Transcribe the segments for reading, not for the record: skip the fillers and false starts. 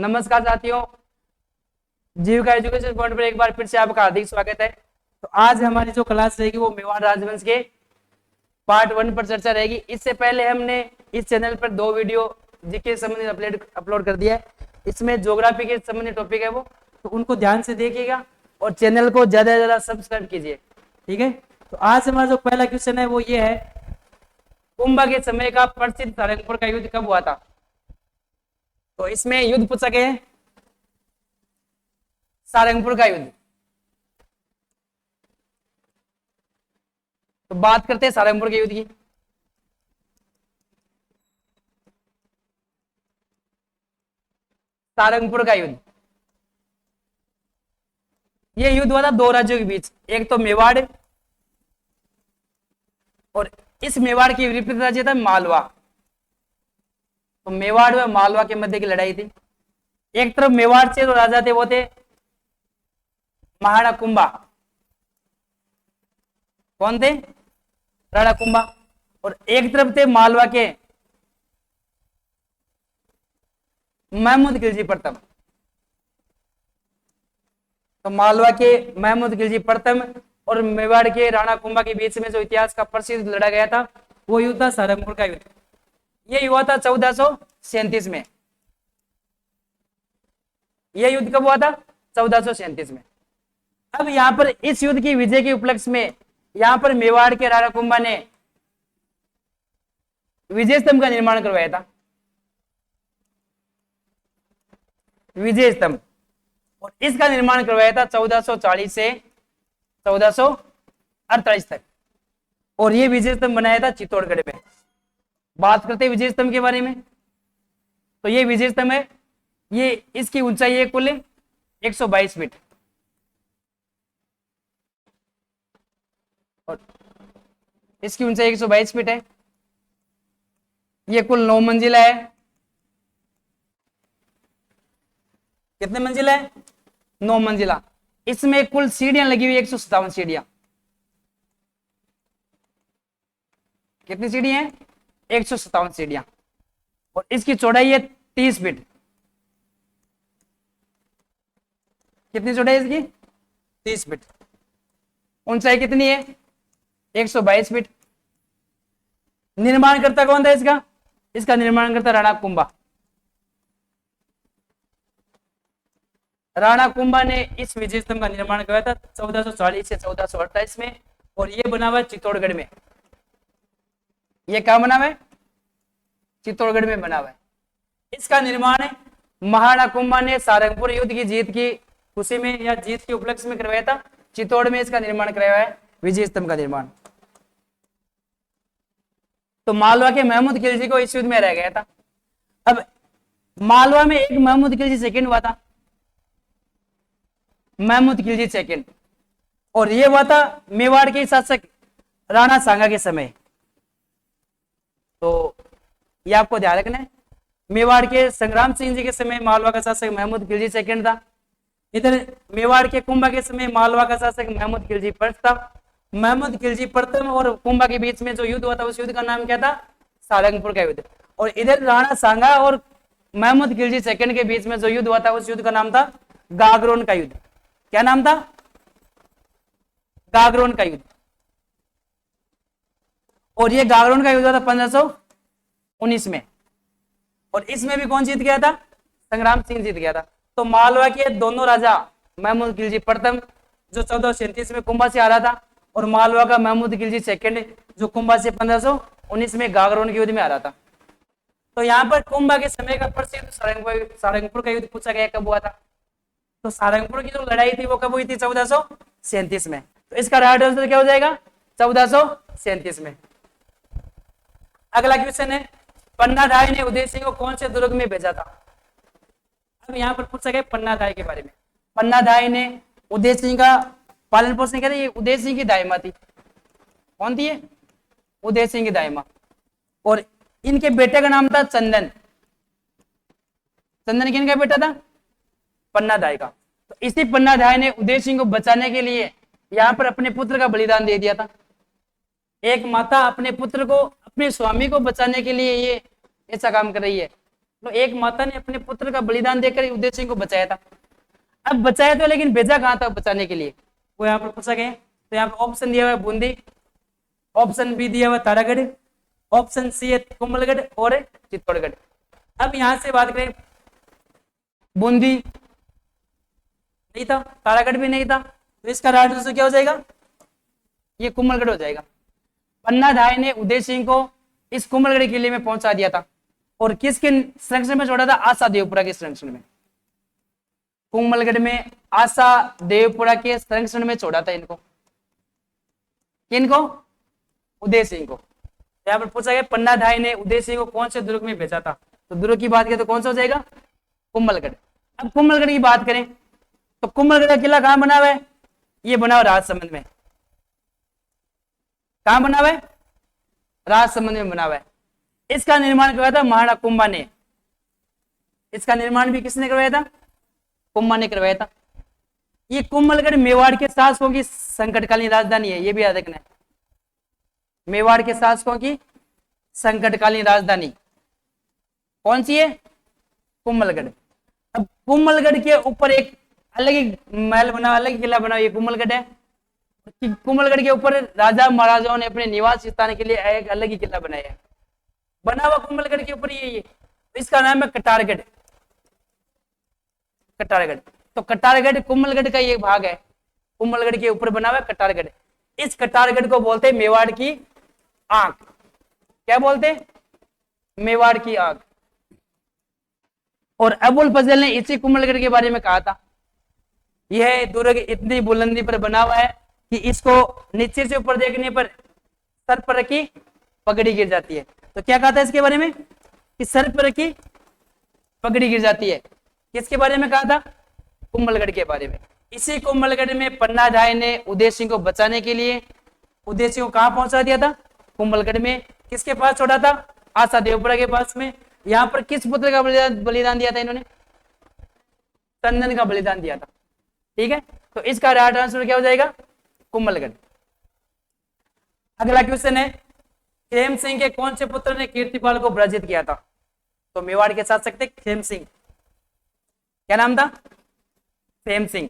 नमस्कार साथियों, जीविका education point पर एक बार फिर से आपका हार्दिक स्वागत है। तो आज हमारी जो क्लास रहेगी वो मेवाड़ राजवंश के पार्ट 1 पर चर्चा रहेगी। इससे पहले हमने इस चैनल पर 2 वीडियो जीके से संबंधित अपलोड कर दिया है। इसमें ज्योग्राफी के संबंधित टॉपिक है वो, तो उनको ध्यान से देखिएगा और चैनल को ज्यादा से ज्यादा सब्सक्राइब कीजिए, ठीक है। तो आज हमारा जो पहला क्वेश्चन है वो ये है, कुंभ के समय का प्रसिद्ध सारंगपुर का युद्ध कब हुआ था? तो इसमें युद्ध पूछा गया है सारंगपुर का युद्ध। तो बात करते हैं सारंगपुर के युद्ध की। सारंगपुर का युद्ध, यह युद्ध हुआ था 2 राज्यों के बीच, एक तो मेवाड़ और इस मेवाड़ की विपरीत राज्य था मालवा। तो मेवाड़ व मालवा के मध्य की लड़ाई थी। एक तरफ मेवाड़ से जो राजा थे वो थे महाराणा कुंभा। कौन थे? राणा कुंभा। और एक तरफ थे मालवा के महमूद खिलजी प्रथम। तो मालवा के महमूद खिलजी प्रथम और मेवाड़ के राणा कुंभा के बीच में जो इतिहास का प्रसिद्ध लड़ा गया था वो युद्ध था सारंगपुर का युद्ध। यह हुआ था 1437 में। यह युद्ध कब हुआ था? 1437 में। अब यहां पर इस युद्ध की विजय के उपलक्ष्य में यहां पर मेवाड़ के राणा कुंभा ने विजय स्तंभ का निर्माण करवाया था। विजय स्तंभ, और इसका निर्माण करवाया था 1440 से 1448 तक। और यह विजय स्तंभ बनाया था चित्तौड़गढ़ में। बात करते हैं विजय स्तंभ के बारे में। तो ये विजय स्तंभ है, ये इसकी ऊंचाई है कुल 122 फीट और इसकी ऊंचाई 122 फीट है। ये कुल 9 मंजिला है। कितने मंजिला है? 9 मंजिला। इसमें कुल सीढ़ियां लगी हुई 157 सीढ़ियां। कितनी सीढ़ी हैं? 157 सीढ़ियां। और इसकी चौड़ाई है 30 फीट। कितनी चौड़ाई है इसकी? 30 फीट। ऊंचाई कितनी है? 122 फीट। निर्माण करता कौन था इसका? इसका निर्माण करता राणा कुंभा। राणा कुंभा ने इस विजय स्तंभ का निर्माण कराया था 1440 से 1428 में। और यह बना हुआ है चित्तौड़गढ़ में। यह कहां बना हुआ है? चित्तौड़गढ़ में बना हुआ है। इसका निर्माण महाराणा कुंभा ने सारंगपुर युद्ध की जीत की खुशी में या जीत के उपलक्ष्य में करवाया था। चित्तौड़ में इसका निर्माण कराया है विजय स्तंभ का निर्माण। तो मालवा के महमूद खिलजी को इस युद्ध में रह गया था। अब मालवा में एक महमूद खिलजी सेकंड हुआ था, महमूद खिलजी सेकंड। और यह हुआ था मेवाड़ के शासक राणा सांगा के समय। तो यह आपको ध्यान रखना है, मेवाड़ के संग्राम सिंह जी के समय मालवा का शासक महमूद खिलजी सेकंड था। इधर मेवाड़ के कुंभा के समय मालवा का शासक महमूद खिलजी फर्स्ट था। महमूद खिलजी प्रथम और कुंभा के बीच में जो युद्ध हुआ था उस युद्ध का नाम क्या था? सारंगपुर का युद्ध। और इधर राणा सांगा और महमूद खिलजी सेकंड के बीच में जो युद्ध हुआ था उस युद्ध का नाम था गागरोन का युद्ध। क्या नाम था? गागरोन का युद्ध। और यह गागरोन का युद्ध हुआ था 1519 में। और इसमें भी कौन जीत गया था? संग्राम सिंह जीत गया था। तो मालवा के दोनों राजा महमूद खिलजी प्रथम जो 1437 में कुंभा से आ रहा था, और मालवा का महमूद खिलजी सेकंड जो कुंभा से 1519 में गागरोन के युद्ध में आ रहा था। तो यहाँ पर कुंभा के समय का प्रसिद्ध सारंगपुर का युद्ध पूछा गया कब हुआ था। तो सारंगपुर की जो लड़ाई थी वो कब हुई थी? 1437 में। तो इसका राइट आंसर क्या हो जाएगा? 1437 में। अगला क्वेश्चन है, पन्नाधाय ने उदय सिंह को कौन से दुर्ग में भेजा था? अब यहाँ पर पूछा गया पन्नाधाय के बारे में। पन्नाधाय ने उदय सिंह का पालन पोषण किया था। ये उदय सिंह की दाई मां थी। कौन थी ये? उदय सिंह की दाई मां। और इनके बेटे का नाम था चंदन। चंदन किन का बेटा था? पन्नाधाय का। तो इसी पन्नाधाय ने उदय सिंह को बचाने के लिए यहाँ पर अपने पुत्र का बलिदान दे दिया था। एक माता अपने पुत्र को, अपने स्वामी को बचाने के लिए ये ऐसा काम कर रही है। तो एक माता ने अपने पुत्र का बलिदान देकर उदय सिंह को बचाया था। अब बचाया तो, लेकिन भेजा कहां था बचाने के लिए, वो यहाँ पर पूछा गया। तो यहाँ पर ऑप्शन दिया हुआ है बूंदी, ऑप्शन बी दिया हुआ तारागढ़, ऑप्शन सी है कुंभलगढ़ और चित्तौड़गढ़। अब यहां से बात करें, बूंदी नहीं था, तारागढ़ भी नहीं था, तो इसका राइट आंसर क्या हो जाएगा, ये कुंभलगढ़ हो जाएगा। पन्ना धाय ने उदय सिंह को इस कुंभलगढ़ किले में पहुंचा दिया था और किसके संरक्षण में छोड़ा था, आशा देवपुरा के संरक्षण में। कुंभलगढ़ में आशा देवपुरा के संरक्षण में छोड़ा था इनको, किनको, उदय सिंह को। यहाँ पर पूछा गया पन्ना धाय ने उदय सिंह को कौन से दुर्ग में भेजा था, तो दुर्ग की बात करें तो कौन सा हो जाएगा, कुंभलगढ़। अब कुंभलगढ़ की बात करें तो कुंभलगढ़ का किला कहां बना हुआ है, ये बना हुआ राजसमंद में। कहां बना हुआ है, राजसमंद में बना हुआ है। इसका निर्माण करवाया था महाराणा कुंभा ने। इसका निर्माण भी किसने करवाया था, कुंभा ने करवाया था। ये कुंभलगढ़ मेवाड़ के शासकों की संकटकालीन राजधानी है, ये भी याद रखना है। मेवाड़ के शासकों की संकटकालीन राजधानी कौन सी है, कुंभलगढ़। अब कुंभलगढ़ के ऊपर एक अलग ही महल बना, अलग ही किला बना, ये कुंभलगढ़ है। कुंभलगढ़ के ऊपर राजा महाराजाओं ने अपने निवास स्थान के लिए एक अलग ही किला बनाया है, बना हुआ कुंभलगढ़ के ऊपर ये। इसका नाम है कटारगढ़। कटारगढ़, तो कटारगढ़ कुंभलगढ़ का एक भाग है, कुंभलगढ़ के ऊपर बना हुआ है कटारगढ़। इस कटारगढ़ को बोलते हैं मेवाड़ की आंख। क्या बोलते हैं, मेवाड़ की आंख। और अबुल फजल ने इसी कुंभलगढ़ के बारे में कहा था, यह दुर्ग इतनी बुलंदी पर बना हुआ है कि इसको नीचे से ऊपर देखने पर सर पर रखी पगड़ी गिर जाती है। तो क्या कहा था इसके बारे में, कि सर पर रखी पगड़ी गिर जाती है। किसके बारे में कहा था, कुंभलगढ़ के बारे में। इसी कुंभलगढ़ में पन्ना धाय ने उदय सिंह को बचाने के लिए उदय सिंह को कहां पहुंचा दिया था, कुंभलगढ़ में। किसके पास छोड़ा था, आशा देवपुरा के पास में। यहाँ पर किस पुत्र का बलिदान दिया था इन्होंने, चंदन का बलिदान दिया था। ठीक है, तो इसका राइट आंसर क्या हो जाएगा, कुंभलगढ़। अगला क्वेश्चन है, खेम सिंह के कौन से पुत्र ने कीर्तिपाल को पराजित किया था, तो मेवाड़ के साथ सकते खेम सिंह, क्या नाम था, खेम सिंह।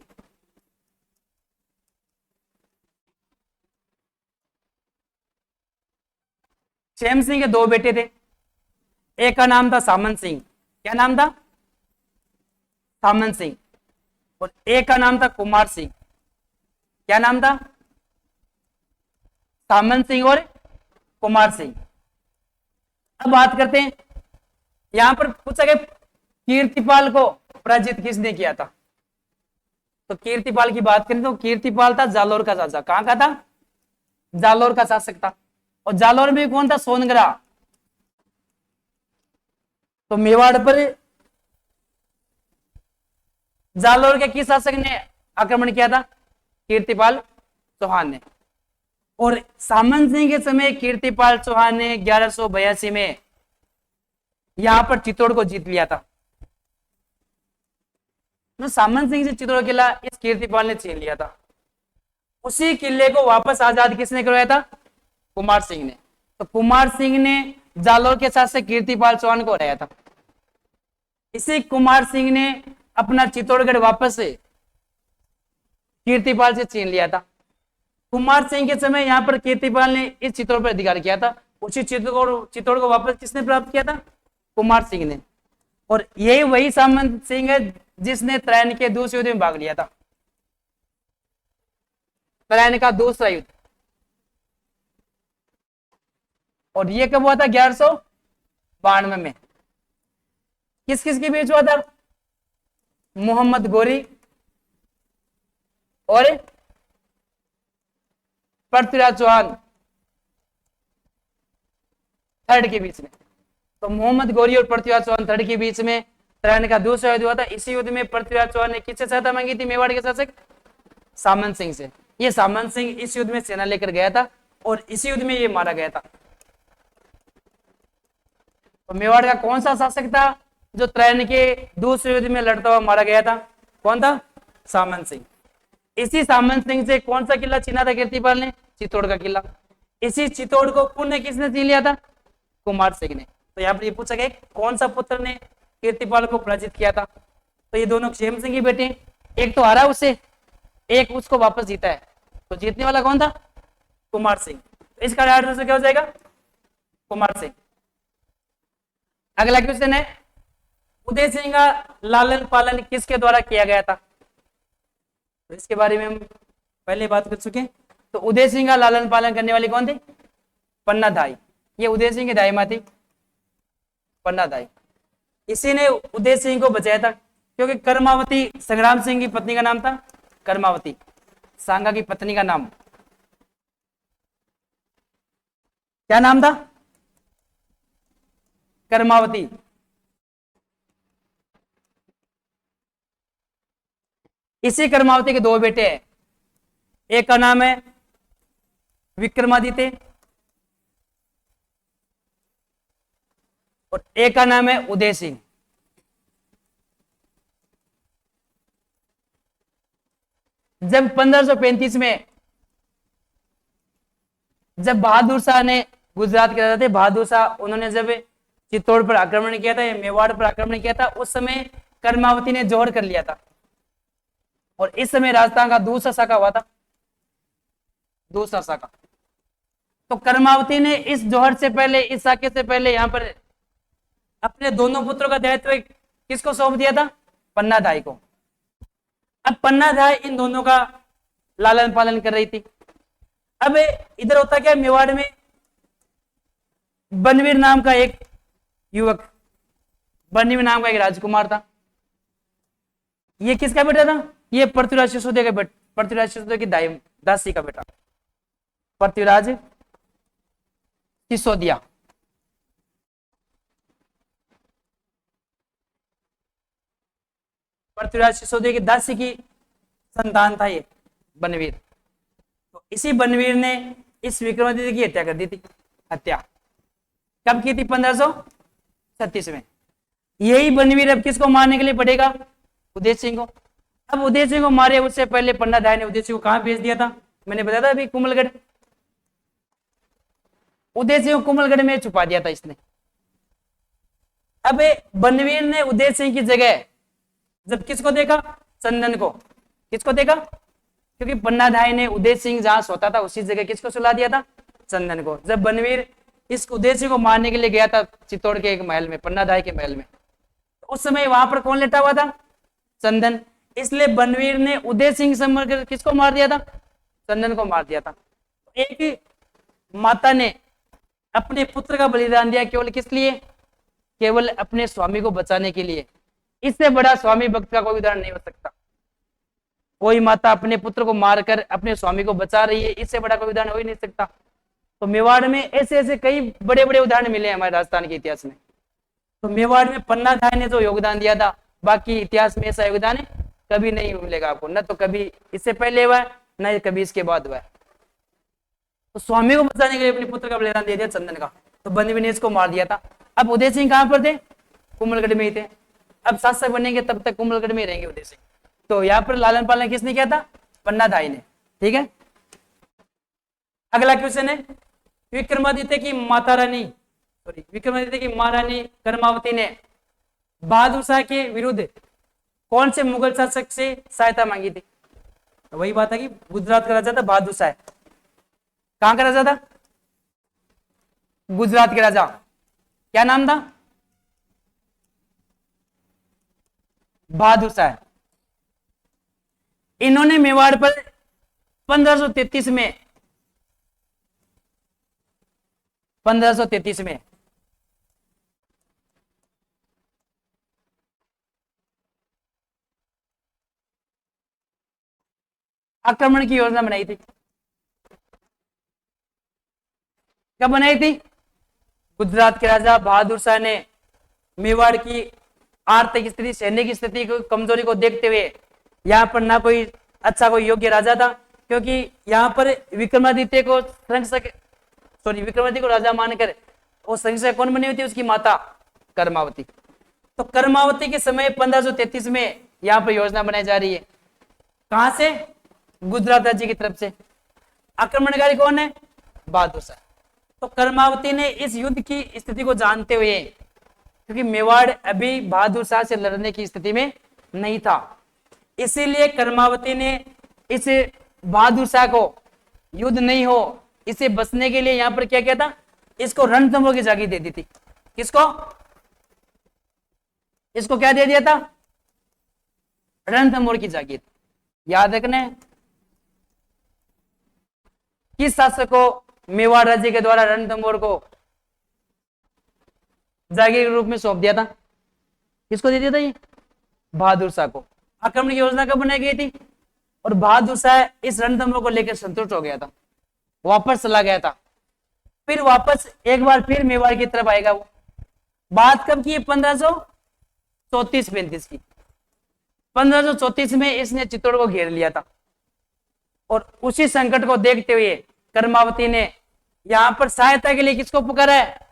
खेम सिंह के दो बेटे थे, एक का नाम था सामंत सिंह। क्या नाम था, सामंत सिंह। और एक का नाम था कुमार सिंह। क्या नाम था, सामंत सिंह और कुमार सिंह। अब बात करते हैं, यहां पर पूछा गया कीर्तिपाल को पराजित किसने किया था, तो कीर्तिपाल की बात करें तो कीर्तिपाल था जालोर का शासक। कहां का था, जालोर का शासक था। और जालोर में कौन था, सोनगरा। तो मेवाड़ पर जालोर के किस शासक ने आक्रमण किया था, कीर्तिपाल चौहान ने। और सामंत सिंह के समय कीर्तिपाल चौहान ने 1182 में यहां पर चित्तौड़ को जीत लिया था। तो सामंत सिंह से चित्तौड़ किला इस कीर्तिपाल ने छीन लिया था। उसी किले को वापस आजाद किसने करवाया था, कुमार सिंह ने। तो कुमार सिंह ने जालोर के शासक कीर्तिपाल चौहान को हराया था। इसी कुमार सिंह ने अपना चित्तौड़गढ़ वापस से कीर्तिपाल से छीन लिया था। कुमार सिंह के समय यहां पर कीर्तिपाल ने इस चित्तौड़ पर अधिकार किया था। उसी चित्तौड़ को वापस किसने प्राप्त किया था, कुमार सिंह ने। और यही वही सामंत सिंह है जिसने त्रैन के दूसरे युद्ध में भाग लिया था, त्रैन का दूसरा युद्ध। और ये कब हुआ था, 1192 में। किस किस के बीच हुआ था, मोहम्मद गोरी और पृथ्वीराज चौहान थर्ड के बीच में। तो मोहम्मद गोरी और पृथ्वीराज चौहान थर्ड के बीच में त्रैन का दूसरा युद्ध हुआ था। इसी युद्ध में पृथ्वीराज चौहान ने किससे सहायता मांगी थी, मेवाड़ के शासक सामंत सिंह से। ये सामंत सिंह इस युद्ध में सेना लेकर गया था और इसी युद्ध में ये मारा गया था। तो मेवाड़ का कौन सा शासक था जो त्रैन के दूसरे युद्ध में लड़ता हुआ मारा गया था, कौन था, सामंत सिंह। इसी सामंत सिंह से कौन सा किला छीना था कीर्तिपाल ने, चित्तौड़ का किला। इसी चित्तौड़ को पुनः किसने छीन लिया था, कुमार सिंह ने। तो यहाँ पर ये पूछा गया कौन सा पुत्र ने कीर्तिपाल को पराजित किया था। तो ये दोनों क्षेम सिंह के बेटे हैं, एक तो हारा उससे, एक उसको वापस जीता है। तो जीतने वाला कौन था? कुमार सिंह। तो इसका राइट आंसर क्या हो जाएगा? कुमार सिंह। अगला क्वेश्चन है, उदय सिंह का लालन पालन किसके द्वारा किया गया था? तो इसके बारे में हम पहले बात कर चुके हैं। तो उदय सिंह का लालन पालन करने वाली कौन थी? पन्ना दाई। ये उदय सिंह की दाई मां थी, पन्ना दाई। इसी ने उदय सिंह को बचाया था, क्योंकि कर्मावती संग्राम सिंह की पत्नी का नाम था। कर्मावती सांगा की पत्नी का नाम क्या नाम था? कर्मावती। इसी कर्मावती के दो बेटे हैं, एक का नाम है विक्रमादित्य और एक का नाम है उदय सिंह। जब 1535 में जब बहादुर शाह ने गुजरात के राजा थे बहादुर शाह, उन्होंने जब चित्तौड़ पर आक्रमण किया था या मेवाड़ पर आक्रमण किया था, उस समय कर्मावती ने जौहर कर लिया था और इस समय राजस्थान का दूसरा शाखा हुआ था, दूसरा शाखा। तो कर्मावती ने इस जौहर से पहले, इस शाखे से पहले यहां पर अपने दोनों पुत्रों का दायित्व किसको सौंप दिया था? पन्ना दाई को। अब पन्ना दाई इन दोनों का लालन पालन कर रही थी। अब इधर होता क्या, मेवाड़ में बनवीर नाम का एक युवक, बनवीर नाम का एक राजकुमार था। ये किसका बेटा था? ये पृथ्वीराज सिसोदिया का बेटा, पृथ्वीराज सिसोदिया की दासी का बेटा, पृथ्वीराज सिसोदिया। पृथ्वीराज सिसोदिया की दासी की संतान था ये बनवीर। तो इसी बनवीर ने इस विक्रमादित्य की हत्या कर दी थी। हत्या कब की थी? 1536 में। यही बनवीर अब किसको मारने के लिए पड़ेगा? उदय सिंह को। अब उदय सिंह को मारे उससे पहले पन्ना दाई ने उदय सिंह को कहां भेज दिया था? मैंने बताया था अभी, कुमलगढ़। उदय सिंह को कुमलगढ़ में छुपा दिया था इसने। अब बनवीर ने उदय सिंह की जगह जब किसको देखा? चंदन को। किसको देखा? क्योंकि पन्ना दाई ने उदय सिंह जहां सोता था उसी जगह किसको सुला दिया था? चंदन को। जब बनवीर इस उदय सिंह को मारने के लिए गया था चित्तौड़ के एक महल में, पन्ना दाई के महल में, तो उस समय वहां पर कौन लेटा हुआ था? चंदन। इसलिए बनवीर ने उदय सिंह से मरकर किसको मार दिया था? चंदन को मार दिया था। एक माता ने अपने पुत्र का बलिदान दिया, केवल किस लिए? केवल अपने स्वामी को बचाने के लिए। इससे बड़ा स्वामी भक्त का कोई उदाहरण नहीं हो सकता। कोई माता अपने पुत्र को मारकर अपने स्वामी को बचा रही है, इससे बड़ा कोई उदाहरण हो ही नहीं सकता। तो मेवाड़ में ऐसे ऐसे कई बड़े बड़े उदाहरण मिले हमारे राजस्थान के इतिहास में। तो मेवाड़ में पन्ना दाई ने जो योगदान दिया था, बाकी इतिहास में ऐसा योगदान कभी नहीं मिलेगा आपको, न तो कभी इससे पहले हुआ है, न कभी इसके बाद हुआ है। तो स्वामी को बचाने के लिए अपने पुत्र का बलिदान दे दिया चंदन का, तो बनवीर ने इसको मार दिया था। अब उदय सिंह कहां पर थे? कुमलगढ़ में ही थे। अब शासक बनेंगे तब तक कुमलगढ़ में रहेंगे उदय सिंह। तो यहाँ पर लालन पालन किसने किया था? पन्ना दाई ने। ठीक है। अगला क्वेश्चन है, विक्रमादित्य की माता रानी, सॉरी विक्रमादित्य की महारानी कर्मावती ने बहादुर शाह के विरुद्ध कौन से मुगल शासक से सहायता मांगी थी? तो वही बात है कि गुजरात का राजा था बहादुर शाह। कहां का राजा था? गुजरात के राजा। क्या नाम था? बहादुर शाह। इन्होंने मेवाड़ पर 1533 में 1533 में आक्रमण की योजना बनाई थी। कब बनाई थी? गुजरात के राजा बहादुर शाह ने मेवाड़ की आर्थिक स्थिति, सैन्य की स्थिति को, कमजोरी को देखते हुए यहाँ पर ना कोई अच्छा कोई योग्य राजा था, क्योंकि यहाँ पर विक्रमादित्य को विक्रमादित्य को राजा मानकर वो संशय कौन बनी हुई थी? उसकी माता कर्मावती। तो कर्मावती के समय 1533 में यहाँ पर योजना बनाई जा रही है। कहां से? गुजरात राज्य की तरफ से। आक्रमणकारी कौन है? बहादुर शाह। तो कर्मावती ने इस युद्ध की स्थिति को जानते हुए क्योंकि मेवाड़ अभी बहादुर शाह से लड़ने की स्थिति में नहीं था। इसीलिए कर्मावती ने इस बहादुर शाह को युद्ध नहीं हो इसे बचने के लिए यहां पर क्या किया था, इसको रणथंभौर की जागीर दे दी थी। किसको? इसको क्या दे दिया था? रणथंभौर की जागीर। याद रखने किस शासक को मेवाड़ राज्य के द्वारा रणथंभौर को जागीर के रूप में सौंप दिया था? किसको दे दिया था? ये बहादुर शाह को। आक्रमण की योजना कब बनाई गई थी? और बहादुर शाह इस रणथंभौर को लेकर संतुष्ट हो गया था, वापस चला गया था। फिर वापस एक बार फिर मेवाड़ की तरफ आएगा वो। बात कब की? 1534-35 की। 1534 में इसने चित्तौड़ को घेर लिया था और उसी संकट को देखते हुए कर्मावती ने यहां पर सहायता के लिए किसको पुकारा है?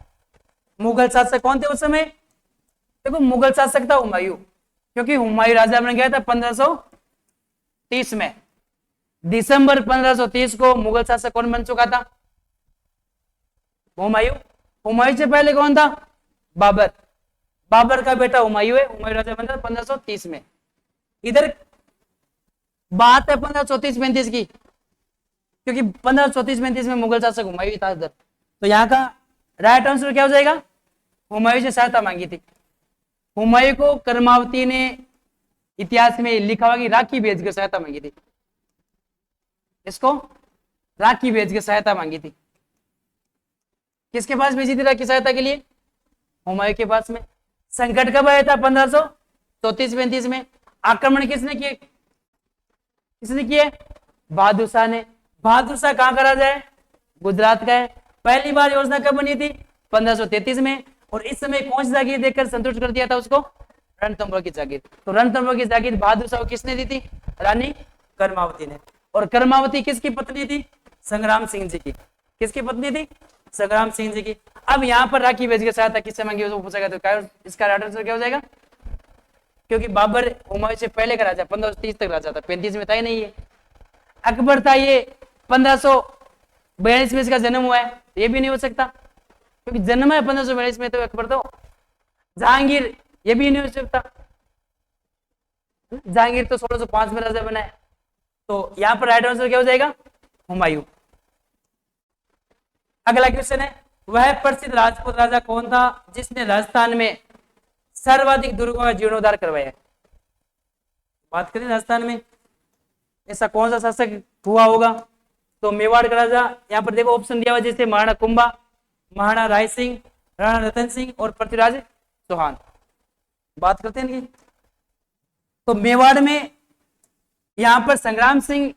मुगल शासक कौन थे उस समय? देखो मुगल शासक था हुमायूं, क्योंकि हुमायूं राजा बन गया था 1530 में। दिसंबर 1530 को मुगल शासक कौन बन चुका था? हुमायूं। हुमायूं से पहले कौन था? बाबर। बाबर का बेटा हुमायूं है। हुमायूं राजा बना 1530 में। इधर बात है 1534-35 की, क्योंकि 1534-35 में मुगल शासक हुमायूं था इधर। तो यहाँ का राइट आंसर क्या हो जाएगा? हुमायूं से सहायता मांगी थी। हुमायूं को कर्मावती ने इतिहास में लिखा हुआ कि राखी भेज कर सहायता मांगी थी। इसको राखी भेज के सहायता मांगी थी। किसके पास भेजी थी राखी सहायता के लिए? हुमायूं के पास में। संकट कब आया था? 1534-35 में। आक्रमण किसने किए? किसने किए? बहादुर शाह ने। बहादुर शाह कहां का राजा है? गुजरात का है। पहली बार योजना कब बनी थी? 1533 में। और इस समय कौन सी जागीर देखकर संतुष्ट कर दिया था उसको? रणथंभौर की जागीर। तो रणथंभौर की जागीर बहादुर शाह को किसने दी थी? रानी कर्मावती ने। और कर्मावती किसकी पत्नी थी? संग्राम सिंह जी की। किसकी पत्नी थी? संग्राम सिंह जी की। अब यहाँ पर राखी भेज के सहायता किससे मांगी उसको पूछेगा तो इसका राइट आंसर क्या हो जाएगा? क्योंकि बाबर हुमायूं से पहले का राजा, 1530 तक राजा था, 35 में था ही नहीं है। अकबर था, ये 1542 में इसका जन्म हुआ है, ये भी नहीं हो सकता क्योंकि जन्म है 1542 में तो अकबर। तो जहांगीर, ये भी नहीं हो सकता। जहांगीर तो 1605 में राजा बना है। तो यहाँ पर राइट आंसर क्या हो जाएगा? हुमायूं। अगला क्वेश्चन है, वह प्रसिद्ध राजपूत राजा कौन था जिसने राजस्थान में सर्वाधिक दुर्गों का जीर्णोद्धार करवाया? बात करें राजस्थान में ऐसा कौन सा शासक हुआ होगा? तो मेवाड़ का राजा। यहाँ पर देखो ऑप्शन दिया हुआ, जैसे महाराणा कुंभा, महाराणा राय सिंह, राणा रतन सिंह और पृथ्वीराज चौहान। बात करते हैं इनकी। तो मेवाड़ में यहां पर संग्राम सिंह,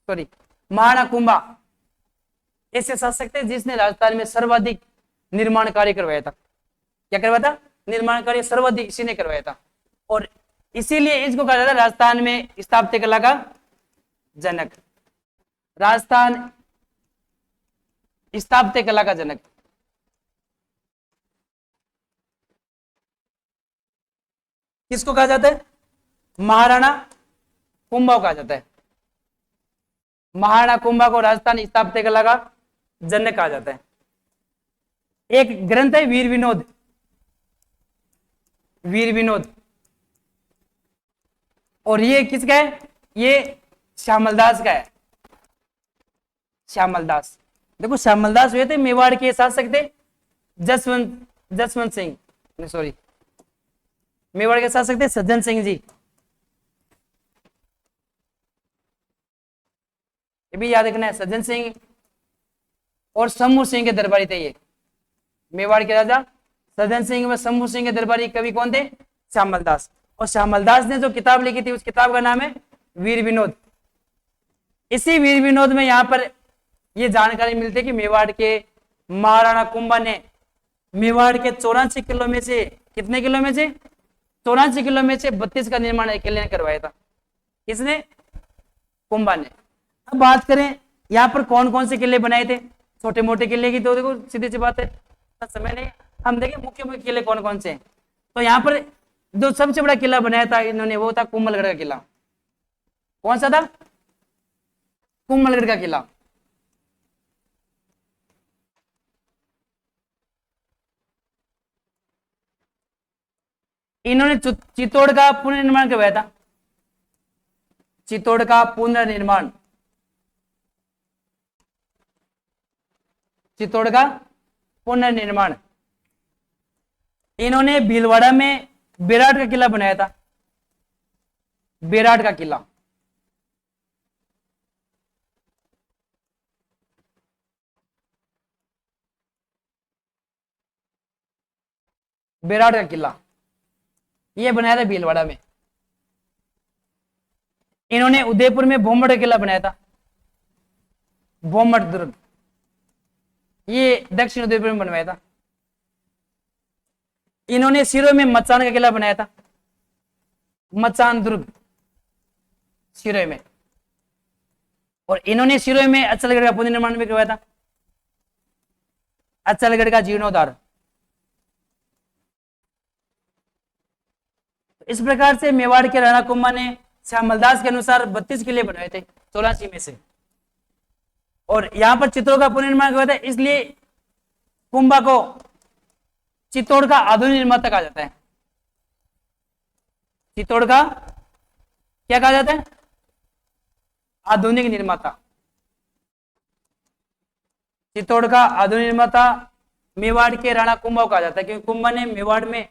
सॉरी, महाराणा कुंभा ऐसे शासक थे जिसने राजस्थान में सर्वाधिक निर्माण कार्य करवाया था। क्या करवाया था? निर्माण कार्य सर्वाधिक इसी ने करवाया था। और इसीलिए इसको कहा जाता है राजस्थान में स्थापत्य कला का जनक। राजस्थान स्थापत्य कला का जनक। किसको कहा जाता है? महाराणा कुंभा को कहा जाता है। महाराणा कुंभा को राजस्थान स्थापत्य कला का जनक कहा जाता है। एक ग्रंथ है वीर विनोद। वीर विनोद, और ये किसका है? ये श्यामलदास का है। श्यामलदास। देखो श्यामलदास हुए थे मेवाड़ के शासक थे जसवंत सिंह, सॉरी, मेवाड़ के शासक थे सज्जन सिंह जी। ये भी याद रखना है, सज्जन सिंह और शंभू सिंह के दरबारी थे ये। मेवाड़ के राजा सज्जन सिंह व शंभू सिंह के दरबारी कवि कौन थे? श्यामलदास। और श्यामलदास ने जो किताब लिखी थी उस किताब का नाम है वीर विनोद। इसी वीर विनोद में यहाँ पर ये जानकारी मिलती है कि मेवाड़ के महाराणा कुंभा ने मेवाड़ के 84 किलो में से, कितने किलो में से? 84 किलो में से 32 का निर्माण अकेले ने करवाया था। किसने? कुंभा ने। अब बात करें यहाँ पर कौन कौन से किले बनाए थे? छोटे मोटे किले की तो देखो सीधी सी बात है, समय नहीं, हम देखें मुख्य मुख्य किले कौन कौन से हैं। तो यहाँ पर जो सबसे बड़ा किला बनाया था इन्होंने वो था कुंभलगढ़ का किला। कौन सा था? कुंभलगढ़ का किला। इन्होंने चित्तौड़ का पुनर्निर्माण करवाया था। चित्तौड़ का पुनर्निर्माण, चित्तौड़ का पुनर्निर्माण इन्होंने भीलवाड़ा में बेराट का किला बनाया था। बेराट का किला, बेराट का किला यह बनाया था भीलवाड़ा में। इन्होंने उदयपुर में भोमड़ का किला बनाया था। भोमड़ दुर्ग ये दक्षिण उदयपुर में बनवाया था। इन्होंने सिरों में मचान का किला बनाया था। मचान दुर्ग सिरों में। और इन्होंने सिरों में अचलगढ़ का पुनर्निर्माण भी करवाया था। अचलगढ़ का जीर्णोद्धार। इस प्रकार से मेवाड़ के राणा कुंभा ने श्यामलदास के अनुसार 32 किले बनवाए थे 84 में से। और यहां पर चित्तौड़ का पुनर्निर्माण करवाया था, इसलिए कुंभा को चित्तौड़ का आधुनिक निर्माता कहा जाता है। चित्तौड़ का क्या कहा जाता है? आधुनिक निर्माता। चित्तौड़ का आधुनिक निर्माता मेवाड़ के राणा कुंभा को कहा जाता है, क्योंकि कुंभा ने मेवाड़ में,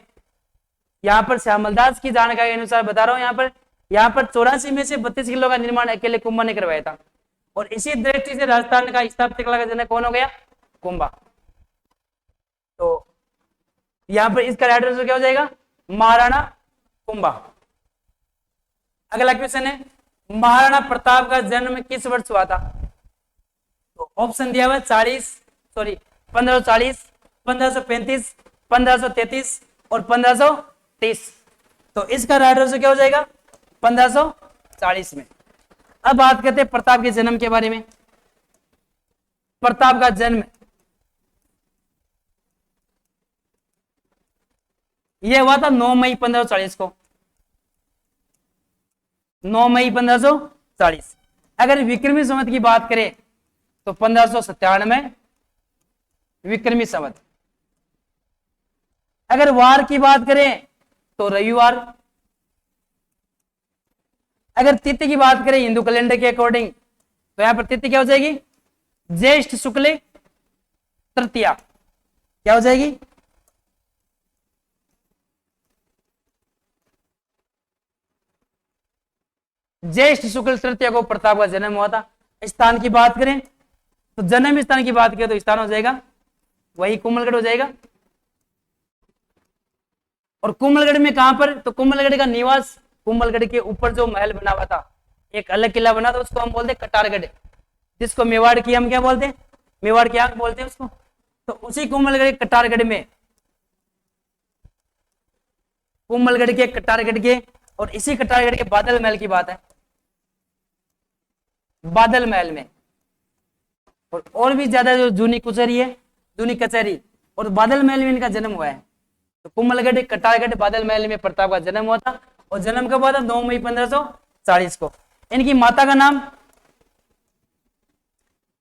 यहां पर श्यामलदास की जानकारी के अनुसार बता रहा हूं, यहां पर 84 में से 32 किलो का निर्माण अकेले कुंभा ने करवाया था। और इसी दृष्टि से राजस्थान का स्थापत्य कला का जनक कौन हो गया? कुंभा। तो यहां पर इसका राइट आंसर क्या हो जाएगा? महाराणा कुंभा। अगला क्वेश्चन है, महाराणा प्रताप का जन्म किस वर्ष हुआ था? तो ऑप्शन दिया हुआ 1540, 1535, 1533 और 1530। तो इसका राइट आंसर क्या हो जाएगा? 1540 में। अब बात करते हैं प्रताप के जन्म के बारे में। प्रताप का जन्म यह हुआ था 9 मई 1540 को। 9 मई 1540। अगर विक्रमी संवत की बात करें तो 1597 विक्रमी संवत। अगर वार की बात करें तो रविवार। अगर तिथि की बात करें हिंदू कैलेंडर के अकॉर्डिंग तो यहां पर तिथि क्या हो जाएगी? ज्येष्ठ शुक्ल तृतीया। क्या हो जाएगी? ज्येष्ठ शुक्ल तृतीया को प्रताप का जन्म हुआ था। स्थान की बात करें तो जन्म स्थान की बात करें तो स्थान हो जाएगा वही कुंभलगढ़ हो जाएगा। और कुंभलगढ़ में कहां पर? तो कुंभलगढ़ का निवास, कुंभलगढ़ के ऊपर जो महल बना हुआ था, एक अलग किला बना था, उसको हम बोलते हैं कटारगढ़, जिसको मेवाड़ की हम क्या बोलते हैं? मेवाड़ की आंख बोलते हैं उसको। तो उसी कुंभलगढ़ कटारगढ़ में, कुंभलगढ़ के कटारगढ़ के, और इसी कटारगढ़ के बादल महल की बात है। बादल महल में और भी ज्यादा जो जूनी कुचहरी है, जूनी कचहरी, और बादल महल में इनका जन्म हुआ है। तो कुंभलगढ़ कटारगढ़ बादल महल में प्रताप का जन्म हुआ था। और जन्म कब हुआ था? 9 मई 1540 को। इनकी माता का नाम,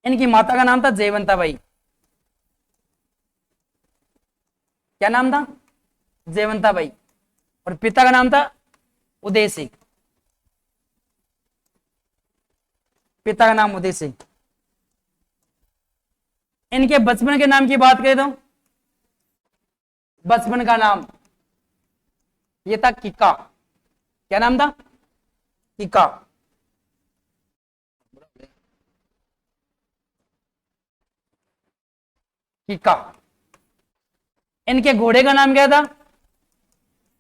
इनकी माता का नाम था जयवंताबाई। क्या नाम था? जयवंताबाई। और पिता का नाम था उदय सिंह। पिता का नाम उदय सिंह। इनके बचपन के नाम की बात करें तो बचपन का नाम ये था किका। क्या नाम था? किका। किका। इनके घोड़े का नाम क्या था?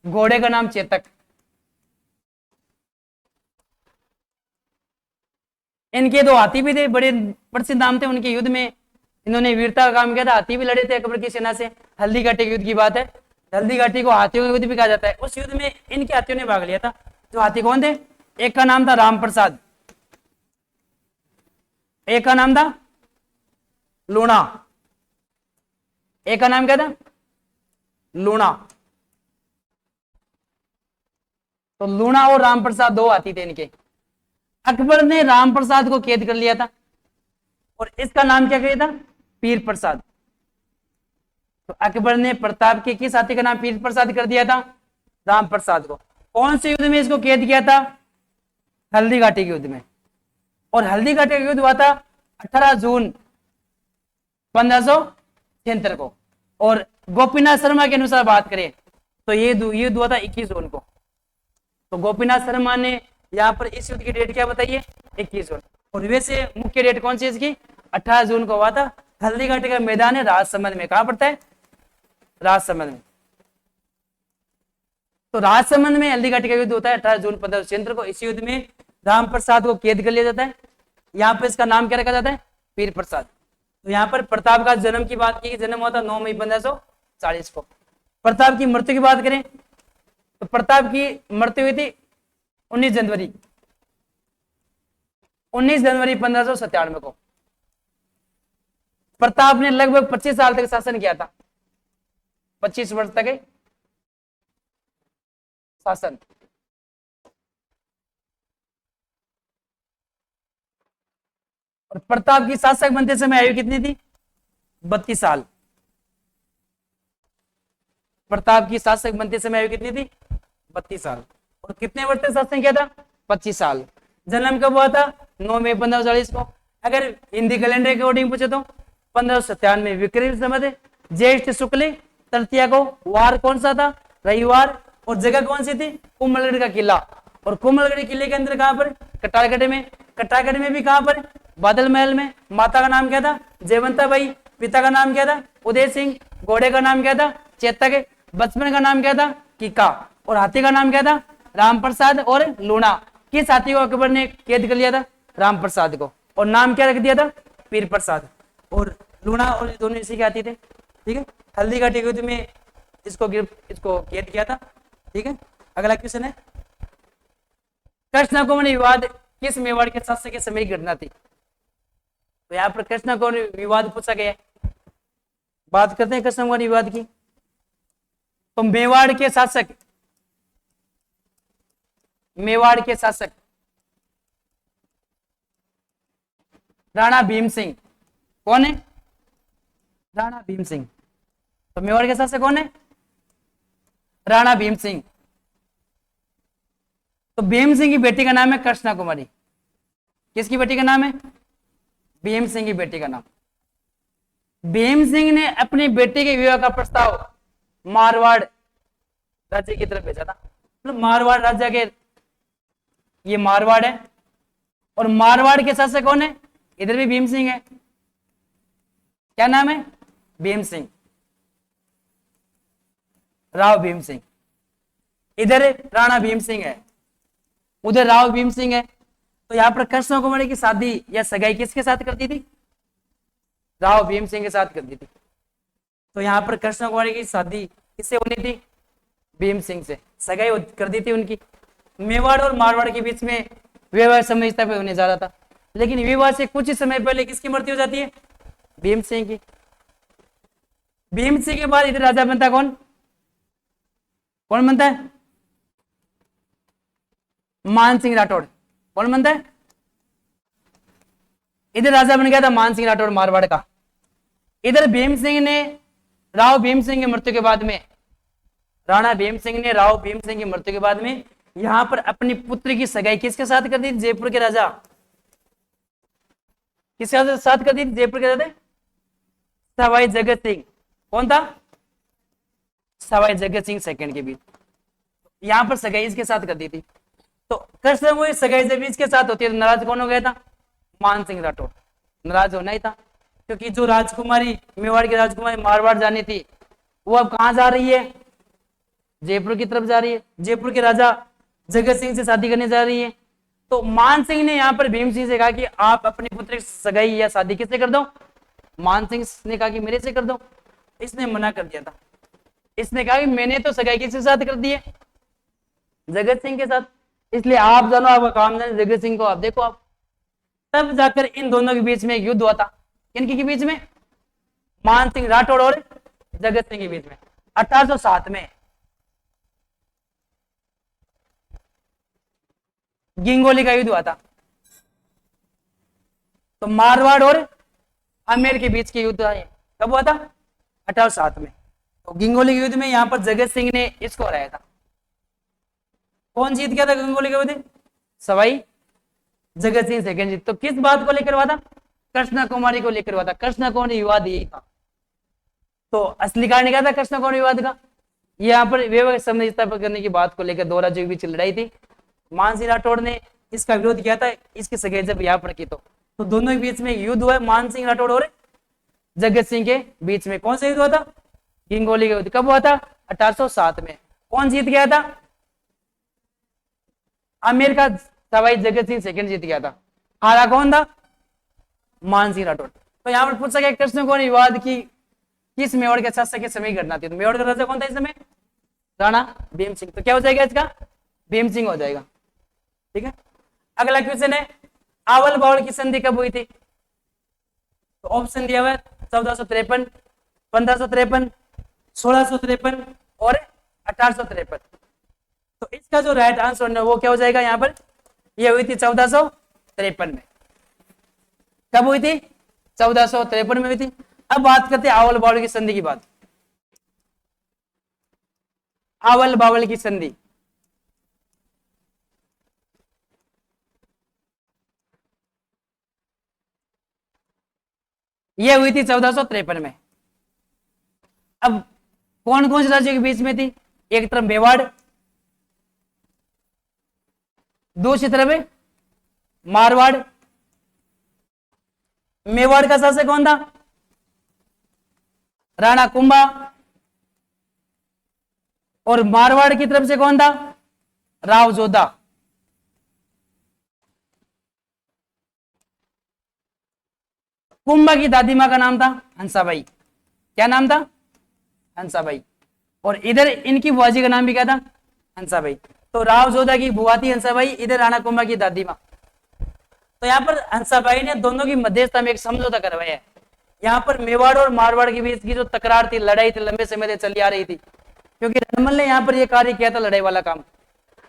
घोड़े का नाम चेतक। इनके दो हाथी भी थे, बड़े प्रसिद्ध नाम थे उनके। युद्ध में इन्होंने वीरता का काम किया था। हाथी भी लड़े थे अकबर की सेना से। हल्दी घाटी के युद्ध की बात है। हल्दी घाटी को हाथियों का युद्ध भी कहा जाता है। उस युद्ध में इनके हाथियों ने भाग लिया था। जो हाथी कौन थे? एक का नाम था राम प्रसाद, एक का नाम था लूणा। एक का नाम क्या था? लूणा। तो लूणा और राम प्रसाद दो हाथी थे इनके। अकबर ने राम प्रसाद को कैद कर लिया था और इसका नाम क्या किया था? पीर प्रसाद। तो अकबर ने प्रताप के किस हाथी का नाम पीर प्रसाद कर दिया था? राम प्रसाद को। कौन से युद्ध में इसको कैद किया था? हल्दी घाटी के युद्ध में। और हल्दी घाटी का युद्ध हुआ था 18 जून 1576 को। और गोपीनाथ शर्मा के अनुसार बात करें तो ये युद्ध हुआ था 21 जून को। तो गोपीनाथ शर्मा ने यहाँ पर इस युद्ध की डेट क्या बताइए? 21 जून। और वैसे मुख्य डेट कौन सी इसकी? 18 जून को हुआ था। हल्दी घाटी का मैदान है राजसमंद में। कहां पड़ता है? राजसमंद में। तो राजसमंद में हल्दी घाटी का युद्ध होता है 18 जून 1576 को। इस युद्ध में राम प्रसाद को कैद कर लिया जाता है। यहाँ पर इसका नाम क्या रखा जाता है? पीर प्रसाद। तो यहाँ पर प्रताप का जन्म की बात की, जन्म हुआ था 9 मई 1540 को। प्रताप की मृत्यु की बात करें तो प्रताप की मृत्यु हुई थी 19 जनवरी 1597 को। प्रताप ने लगभग 25 साल तक शासन किया था। 25 वर्ष तक शासन। और प्रताप की शासक बनते समय आयु कितनी थी? 32 साल। प्रताप की शासक बनते समय आयु कितनी थी? 32 साल। और कितने वर्ष तक शासन किया था? 25 साल। जन्म कब हुआ था? 9 मई 1540 को। अगर हिंदी कैलेंडर के अकॉर्डिंग पूछे तो 1597 में विक्रम संवत ज्येष्ठ शुक्ल तृतीया को। वार कौन सा था? रविवार। और जगह कौन सी थी? कुंभलगढ़ का किला। और कुंभलगढ़ किले के अंदर कहां पर? कटारगढ़ में। कटारगढ़ में भी कहां पर? बादल महल में। माता का नाम क्या था? जयवंता बाई। पिता का नाम क्या था? उदय सिंह। घोड़े का नाम क्या था? चेतक। बचपन का नाम क्या था? किका। और हाथी का नाम क्या था? राम प्रसाद और लूणा। किस हाथी को अकबर ने कैद कर लिया था? राम प्रसाद को। और नाम क्या रख दिया था? पीर प्रसाद। और लूणा और दोनों इसी के हाथी थे। ठीक है। हल्दी घाटी युद्ध में इसको कैद किया था। ठीक है। अगला क्वेश्चन है, कृष्ण कुमारी विवाद किस मेवाड़ के शासक के समय की घटना थी? तो यहाँ पर कृष्ण कुमारी विवाद पूछा गया है। बात करते हैं कृष्ण कुमारी विवाद की। तो मेवाड़ के शासक राणा भीम सिंह। कौन है? राणा भीम सिंह। तो मेवाड़ के शासक कौन है? राणा भीम सिंह। तो भीम सिंह की बेटी का नाम है कृष्णा कुमारी। किसकी बेटी का नाम है? भीम सिंह की बेटी का नाम। भीम सिंह ने अपनी बेटी के विवाह का प्रस्ताव मारवाड़ राज्य की तरफ भेजा था। मतलब मारवाड़ राज्य के, ये मारवाड़ है। और मारवाड़ के शासक कौन है? इधर भी भीम सिंह है। क्या नाम है? भीम सिंह, राव भीम सिंह। इधर राणा भीम सिंह है, उधर राव भीम सिंह है। तो यहां पर कृष्ण कुमारी की शादी या सगाई किसके साथ करती थी? राव भीम सिंह के साथ करती थी। तो यहाँ पर कृष्ण कुमारी की शादी किससे होनी थी? भीम सिंह से सगाई कर दी थी उनकी। मेवाड़ और मारवाड़ के बीच में विवाह समझौता पे होने जा रहा था, लेकिन विवाह से कुछ ही समय पहले किसकी मृत्यु हो जाती है? भीम सिंह की। भीम सिंह के बाद इधर राजा बनता कौन? कौन बनता है? मान सिंह राठौड़। कौन बनता है? इधर राजा बन गया था मान सिंह राठौड़ मारवाड़ का। इधर भीम सिंह ने राव भीम सिंह की मृत्यु के बाद में, राणा भीम सिंह ने राव भीम सिंह की मृत्यु के बाद में यहां पर अपनी पुत्री की सगाई किसके साथ कर दी? जयपुर के राजा। किसके साथ कर दी? जयपुर के राजा सवाई जगत सिंह। कौन था? सवाई जगत सिंह सेकंड के बीच यहां पर सगाई इसके साथ कर दी थी। तो कृष्ण वो सगाई जब इसके साथ होती है तो नाराज कौन हो गया था? मान सिंह राठौड़। नाराज होना ही था, क्योंकि जो राजकुमारी मेवाड़ की राजकुमारी मारवाड़ जानी थी वो अब कहां जा रही है? जयपुर की तरफ जा रही है। जयपुर के राजा जगत सिंह से शादी करने जा रही है। तो मान सिंह ने यहाँ पर भीम सिंह से कहा कि आप अपनी पुत्री की सगाई या शादी किससे कर दो? मान सिंह ने कहा कि मेरे से कर दो। इसने मना कर दिया था। इसने कहा कि मैंने तो सगाई किसके साथ कर दी है? जगत सिंह के साथ। इसलिए आप जानो, आपका काम जाने, जगत सिंह को आप देखो आप। तब जाकर इन दोनों के बीच में एक युद्ध हुआ था। किनके के बीच में? मान सिंह राठौड़ और जगत सिंह के बीच में 1807 में। गिंगोली का युद्ध हुआ था। तो मारवाड़ और आमेर के बीच के युद्ध है। कब हुआ था? 1807 में। तो गिंगोली के युद्ध में यहां पर जगत सिंह ने इसको हराया था। कौन जीत गया था गंगोली का युद्ध? सवाई जगत सिंह सेकंड जीत। तो किस बात को लेकर हुआ था? कृष्णा कुमारी को लेकर हुआ था। कृष्णा कुमारी विवाद यही था। तो असली कारण क्या था कृष्णा कुमारी विवाद का? यहाँ पर वैवाहिक संबंध स्थापित करने की बात को लेकर दो राज्यों के बीच लड़ाई थी। मानसिंह राठौड़ ने इसका विरोध किया था, इसकी सगाई जब यहाँ पर की तो दोनों के बीच में युद्ध हुआ, मानसिंह राठौड़ और जगत सिंह के बीच में। कौन सा युद्ध हुआ था? गंगोली का युद्ध। कब हुआ था? 1807 में। कौन जीत गया था? आमेर का सवाई जगत सिंह सेकंड जीत गया था। हारा कौन था? मानसिंह राठौड़। तो यहाँ पर पूछा गया कृष्ण को विवाद की किस मेवाड़ के शासक के समय घटना थी? तो मेवाड़ का राजा कौन था इस समय? राणा भीम सिंह। तो क्या हो जाएगा इसका? भीम सिंह हो जाएगा। ठीक है। अगला क्वेश्चन है आवल बावल की संधि कब हुई थी? तो ऑप्शन दिया हुआ है 1453, 1553, 1653 और 1853। तो इसका जो राइट आंसर है वो क्या हो जाएगा यहाँ पर? ये हुई थी 1453 में। कब हुई थी? 1453 में हुई थी। अब बात करते हैं आवल बावल की संधि की बात। आवल बावल की संधि यह हुई थी 1453 में। अब कौन कौन से राज्यों के बीच में थी? एक तरफ मेवाड़, दूसरी तरफ मारवाड़। मेवाड़ का शासक कौन था? राणा कुंभा। और मारवाड़ की तरफ से कौन था? राव जोधा। कुंभा की दादी मां का नाम था हंसाबाई। क्या नाम था? हंसाबाई। और इधर इनकी बुआजी का नाम भी क्या था? हंसाबाई। तो राव जोधा की बुआ थी हंसाबाई, इधर राणा कुंभा की दादी मां। तो यहाँ पर हंसाबाई ने दोनों की मध्यस्थता में एक समझौता करवाया है। यहाँ पर मेवाड़ और मारवाड़ के बीच की जो तकरार थी, लड़ाई थी, लंबे समय से चली आ रही थी, क्योंकि रणमल ने यहाँ पर यह कार्य किया था, लड़ाई वाला काम।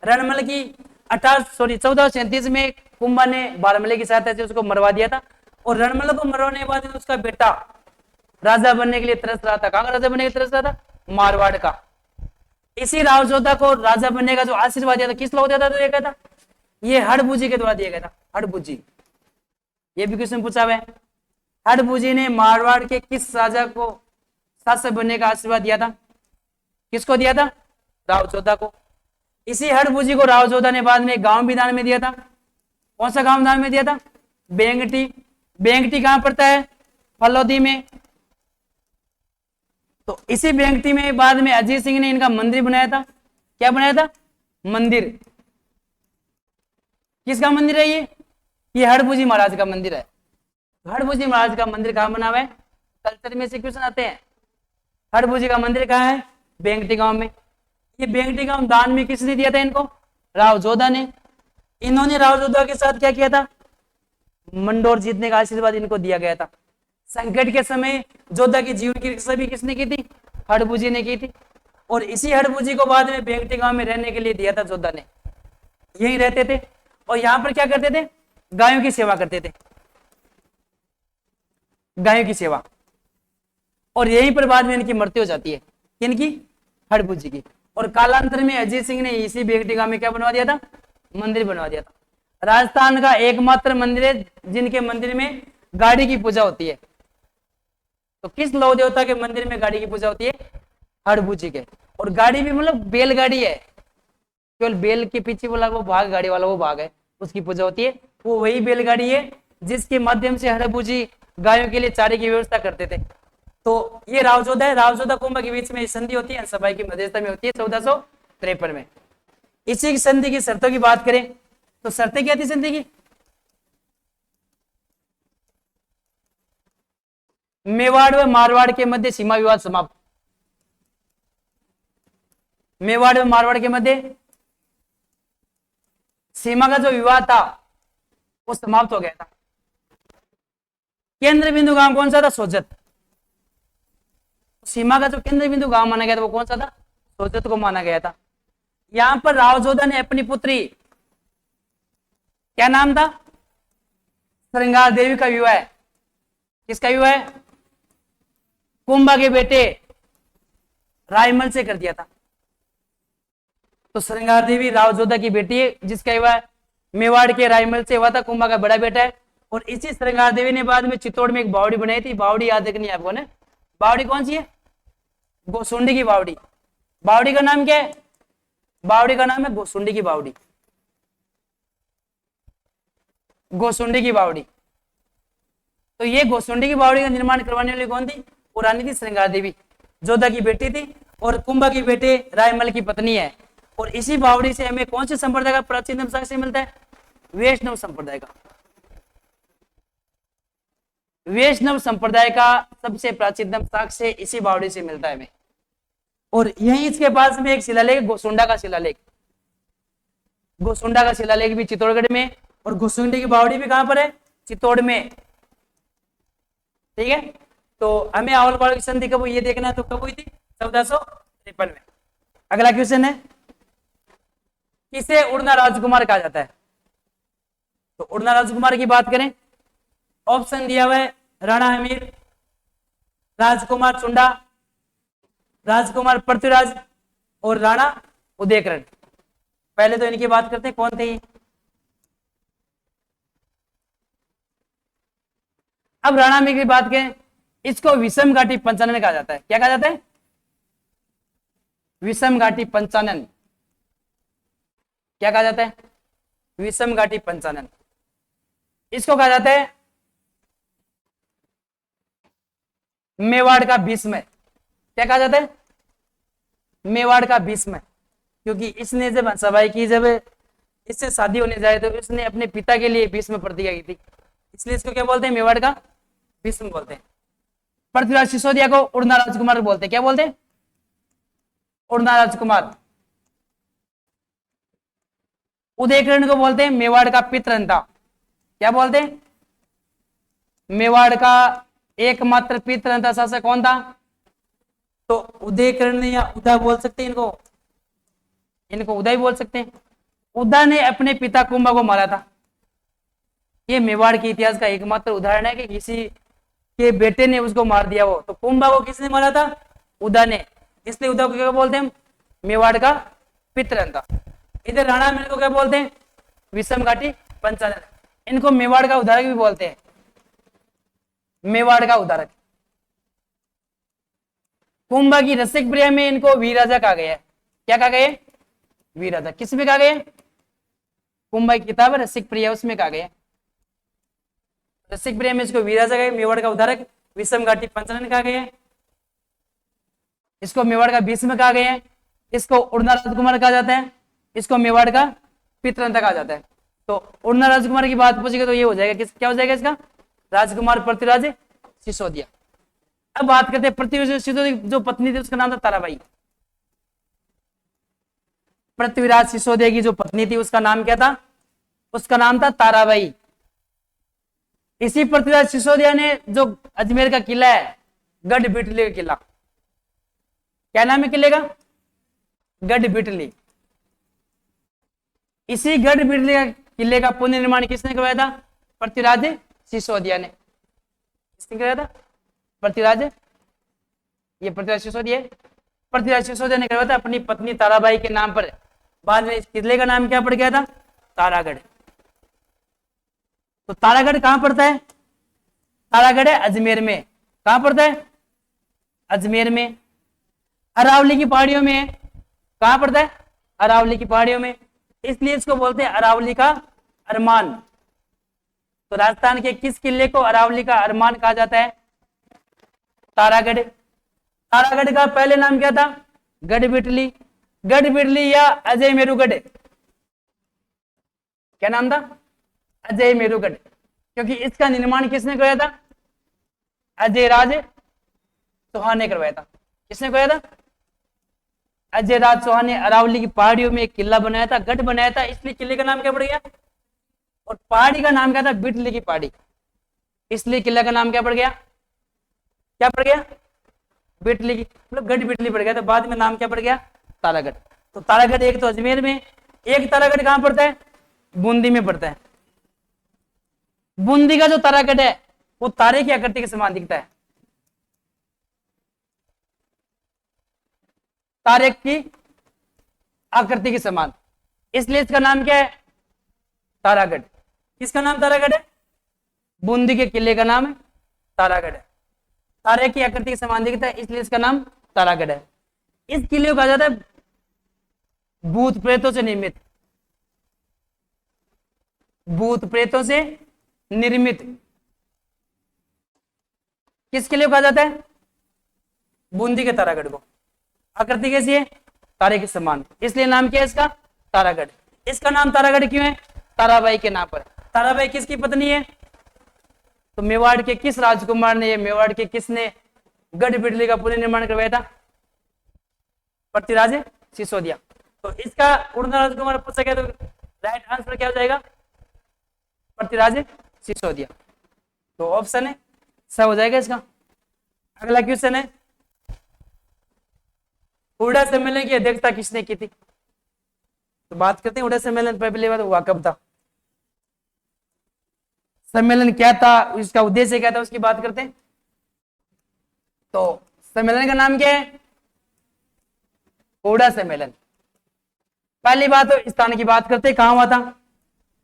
रणमल की 1437 में कुंभा ने बारमले की सहायता से उसको मरवा दिया था। और रणमल को मरवाने के बाद उसका बेटा राजा बनने के लिए तरस रहा था। कहाँ का राजा बनने के लिए तरस रहा था? मारवाड़ का। इसी राव जोधा को राजा बनने का जो आशीर्वाद दिया था किस लोग दिया था? तो ये कहता ये हड़बुजी के द्वारा दिया गया था। हड़बुजी, ये भी क्वेश्चन पूछा हुआ है। हड़बुजी ने मारवाड़ के किस राजा को शासक बनने का आशीर्वाद दिया था? किसको दिया था? राव जोधा को। इसी हड़बुजी को राव जोधा ने बाद में गांव भी दान में दिया था। कौन सा गांव दान में दिया था? बेंगटी। बेंगटी कहां पड़ता है? फलोदी में। तो इसी बेंगटी में बाद में अजीत सिंह ने इनका मंदिर बनाया था। क्या बनाया था? मंदिर। किसका मंदिर है ये हड़बुजी महाराज का मंदिर है। हड़बुजी महाराज का मंदिर कहां बना हुआ है? कल्चर में से क्वेश्चन आते हैं। हड़बुजी का मंदिर कहां है? बेंगटी गांव में। ये बेंगटी गांव दान में किसने दिया था इनको? राव जोधा ने। इन्होंने राव जोधा के साथ क्या किया था? मंडोर जीतने का आशीर्वाद इनको दिया गया था। संकट के समय जोधा की जीवन की रक्षा भी किसने की थी? हड़बुजी ने की थी। और इसी हड़बुजी को बाद में बेंगटी गांव में रहने के लिए दिया था जोधा ने। यही रहते थे और यहां पर क्या करते थे? गायों की सेवा करते थे, गायों की सेवा। और यहीं पर बाद में इनकी मृत्यु हो जाती है। इनकी? हड़बुजी की। और कालांतर में अजीत सिंह ने इसी बेंगटी गांव में क्या बनवा दिया था? मंदिर बनवा दिया था। राजस्थान का एकमात्र मंदिर है जिनके मंदिर में गाड़ी की पूजा होती है। तो किस लौ देवता के मंदिर में गाड़ी की पूजा होती है? हड़बुजी के। और गाड़ी भी मतलब बैलगाड़ी है, केवल बैल के पीछे वाला वो भाग, गाड़ी वाला वो भाग है, उसकी पूजा होती है। वो वही बैलगाड़ी है जिसके माध्यम से हड़बुजी गायों के लिए चारे की व्यवस्था करते थे। तो ये राव जोधा है। राव जोधा कुंभा के बीच में संधि होती है, सभा की मध्यस्थता में होती है 1453 में। इसी की संधि की शर्तों की बात करें तो शर्तें क्या थी संधि की? मेवाड़ व मारवाड़ के मध्य सीमा विवाद समाप्त। मेवाड़ व मारवाड़ के मध्य सीमा का जो विवाद था वो समाप्त हो गया था। केंद्र बिंदु गांव कौन सा था? सोजत। सीमा का जो केंद्र बिंदु गांव माना गया था वो कौन सा था? सोजत को माना गया था। यहां पर राव जोधा ने अपनी पुत्री, क्या नाम था? श्रृंगार देवी का विवाह, किसका विवाह? कुंभा के बेटे रायमल से कर दिया था। तो श्रृंगार देवी राव जोधा की बेटी है, जिसका विवाह मेवाड़ के रायमल से हुआ था। कुंभा का बड़ा बेटा है। और इसी श्रृंगार देवी ने बाद में चित्तौड़ में एक बावड़ी बनाई थी। बावड़ी याद रखनी है आपको ने। बावड़ी कौन सी है? गोसुंडी की बावड़ी। बावड़ी का नाम क्या है? बावड़ी का नाम है गोसुंडी की बावड़ी। गोसुंडी की बावड़ी। तो ये गोसुंडी की बावड़ी का निर्माण करवाने वाली कौन थी? वो रानी थी श्रृंगार देवी, जोधा की बेटी थी और कुंभा की बेटे रायमल की पत्नी है। और इसी बावड़ी से हमें कौन से संप्रदाय का प्राचीनतम साक्ष्य मिलता है? वैष्णव संप्रदाय का। वैष्णव संप्रदाय का सबसे प्राचीनतम साक्ष्य इसी बावड़ी से मिलता है हमें। और यही इसके पास में एक शिलालेख, गोसुंडा का शिलालेख। गोसुंडा का शिलालेख भी चित्तौड़गढ़ में, और गोसुंडी की बावड़ी भी कहां पर है? चित्तौड़ में। ठीक है, तो हमें आवलपाड़ की संधि कब हुई ये देखना है। तो कब हुई थी? 1453 में। अगला क्वेश्चन है, किसे उड़ना राजकुमार कहा जाता है? तो उड़ना राजकुमार की बात करें, ऑप्शन दिया हुआ है राणा हमीर, राजकुमार चुंडा, राजकुमार पृथ्वीराज और राणा उदयकरण। पहले तो इनकी बात करते हैं, कौन थे? अब राणा हमीर की बात करें, इसको विषम घाटी पंचानन कहा जाता है। क्या कहा जाता है? विषम घाटी पंचानन। क्या कहा जाता है? विषम घाटी पंचानन। इसको कहा जाता है मेवाड़ का भीष्म। क्या कहा जाता है? मेवाड़ का भीष्म। क्योंकि इसने जब हंसाबाई की, जब इससे शादी होने जाए तो इसने अपने पिता के लिए भीष्म प्रतिज्ञा की थी, इसलिए इसको क्या बोलते हैं? मेवाड़ का भीष्म बोलते हैं। पृथ्वीराज सिसोदिया को उड़ना राजकुमार बोलते हैं। क्या बोलते हैं? उड़ना राजकुमार। उदयकरण को बोलते हैं मेवाड़ का पितरंता। क्या बोलते हैं? मेवाड़ का एकमात्र पितरंता शासक कौन था? तो उदयकरण या उदा बोल सकते हैं इनको, इनको उदा ही बोल सकते हैं। उदा ने अपने पिता कुंभा को मारा था। ये मेवाड़ के इतिहास का एकमात्र उदाहरण है कि किसी के बेटे ने उसको मार दिया हो। तो कुंभा को किसने मारा था? उदा ने। इसलिए उदा को क्या बोलते हैं? मेवाड़ का पितरंता। इधर राणा हमीर को क्या बोलते हैं? विषम घाटी पंचानन। इनको मेवाड़ का उदारक भी बोलते हैं। मेवाड़ का उदारक। कुंभा की रसिक प्रिया में इनको वीर राजा कहा गया है। क्या कहा गया? वीर राजा। किस में कहा गया? कुंभा की किताब है रसिक प्रिया, उसमें कहा गया। रसिक प्रिया में इसको वीर राजा कहा, मेवाड़ का उदारक। विषम घाटी पंचानन कहा गया, इसको मेवाड़ का भीष्म कहा गया है, इसको उड़ना राजकुमार कहा जाता है, इसको मेवाड़ का पितरंता कहा जाता है। तो उड़ना राजकुमार की बात पूछेगी तो ये हो जाएगा, क्या हो जाएगा इसका? राजकुमार पृथ्वीराज सिसोदिया। अब बात करते हैं पृथ्वीराज सिसोदिया जो पत्नी थी उसका नाम था ताराबाई। पृथ्वीराज सिसोदिया की जो पत्नी थी उसका नाम क्या था? उसका नाम था ताराबाई। इसी पृथ्वीराज सिसोदिया ने जो अजमेर का किला है, गढ़ बिटली का किला, क्या नाम है किले का? गढ़ बिटली। इसी गढ़ बिटली का किले का पुनर्निर्माण किसने करवाया था? पृथ्वीराज सिसोदिया ने। किसने करवाया था? पृथ्वीराज, ये पृथ्वीराज सिसोदिया। पृथ्वीराज सिसोदिया ने करवाया था अपनी पत्नी ताराबाई के नाम पर। बाद में इस किले का नाम क्या पड़ गया था? तारागढ़। तो तारागढ़ कहां पड़ता है? तारागढ़ है अजमेर में। कहां पड़ता है? अजमेर में। अरावली की पहाड़ियों में है। कहां पड़ता है? अरावली की पहाड़ियों में। इसलिए इसको बोलते हैं अरावली का अरमान। तो राजस्थान के किस किले को अरावली का अरमान कहा जाता है? तारागढ़। तारागढ़ का पहले नाम क्या था? गढ़ बिटली। गढ़ बिटली या अजय मेरुगढ़, क्या नाम था? अजय मेरुगढ़। क्योंकि इसका निर्माण किसने करवाया था? अजय राज चौहान ने करवाया था। किसने करवाया था? अजय राज चौहान ने अरावली की पहाड़ियों में एक किला बनाया था, गढ़ बनाया था, इसलिए किले का नाम क्या पड़ गया? और पहाड़ी का नाम क्या था? बिटली की पहाड़ी, इसलिए किला का नाम क्या पड़ गया? क्या पड़ गया? बिटली की, मतलब गढ़ बिटली पड़ गया। तो बाद में नाम क्या पड़ गया? तारागढ़। तो तारागढ़ एक तो अजमेर में, एक तारागढ़ कहां पड़ता है? बूंदी में पड़ता है। बूंदी का जो तारागढ़ है वो तारे की आकृति के समान दिखता है। तारे की आकृति के समान, इसलिए इसका नाम क्या है? तारागढ़। किसका नाम तारागढ़ है? बूंदी के किले का नाम है तारागढ़ है। तारे की आकृति के समान दिखता है, इसलिए इसका नाम तारागढ़ है। इस किले को कहा जाता है भूत प्रेतों से निर्मित, भूत प्रेतों से निर्मित। किस किले को कहा जाता है? बूंदी के तारागढ़ को। आकृति कैसी है? तारे के समान, इसलिए नाम क्या है इसका? तारागढ़। इसका नाम तारागढ़ क्यों है? ताराबाई के नाम पर। ताराबाई किसकी पत्नी है? तो मेवाड़ के किस राजकुमार ने, मेवाड़ के किसने गढ़ बिडली का पुनर्निर्माण करवाया था? पृथ्वीराज सिसोदिया। तो इसका उड़ना राजकुमार पूछ सके तो राइट आंसर क्या हो जाएगा? पृथ्वीराज सिसोदिया। तो ऑप्शन है सब हो जाएगा इसका। अगला क्वेश्चन है, हुडा सम्मेलन की अध्यक्षता किसने की थी? तो बात करते हैं हुडा सम्मेलन पहली बार हुआ कब था, सम्मेलन क्या था, इसका उद्देश्य क्या था, उसकी बात करते हैं। तो सम्मेलन का नाम क्या है? हुडा सम्मेलन। पहली बात तो स्थान की बात करते हैं, कहां हुआ था?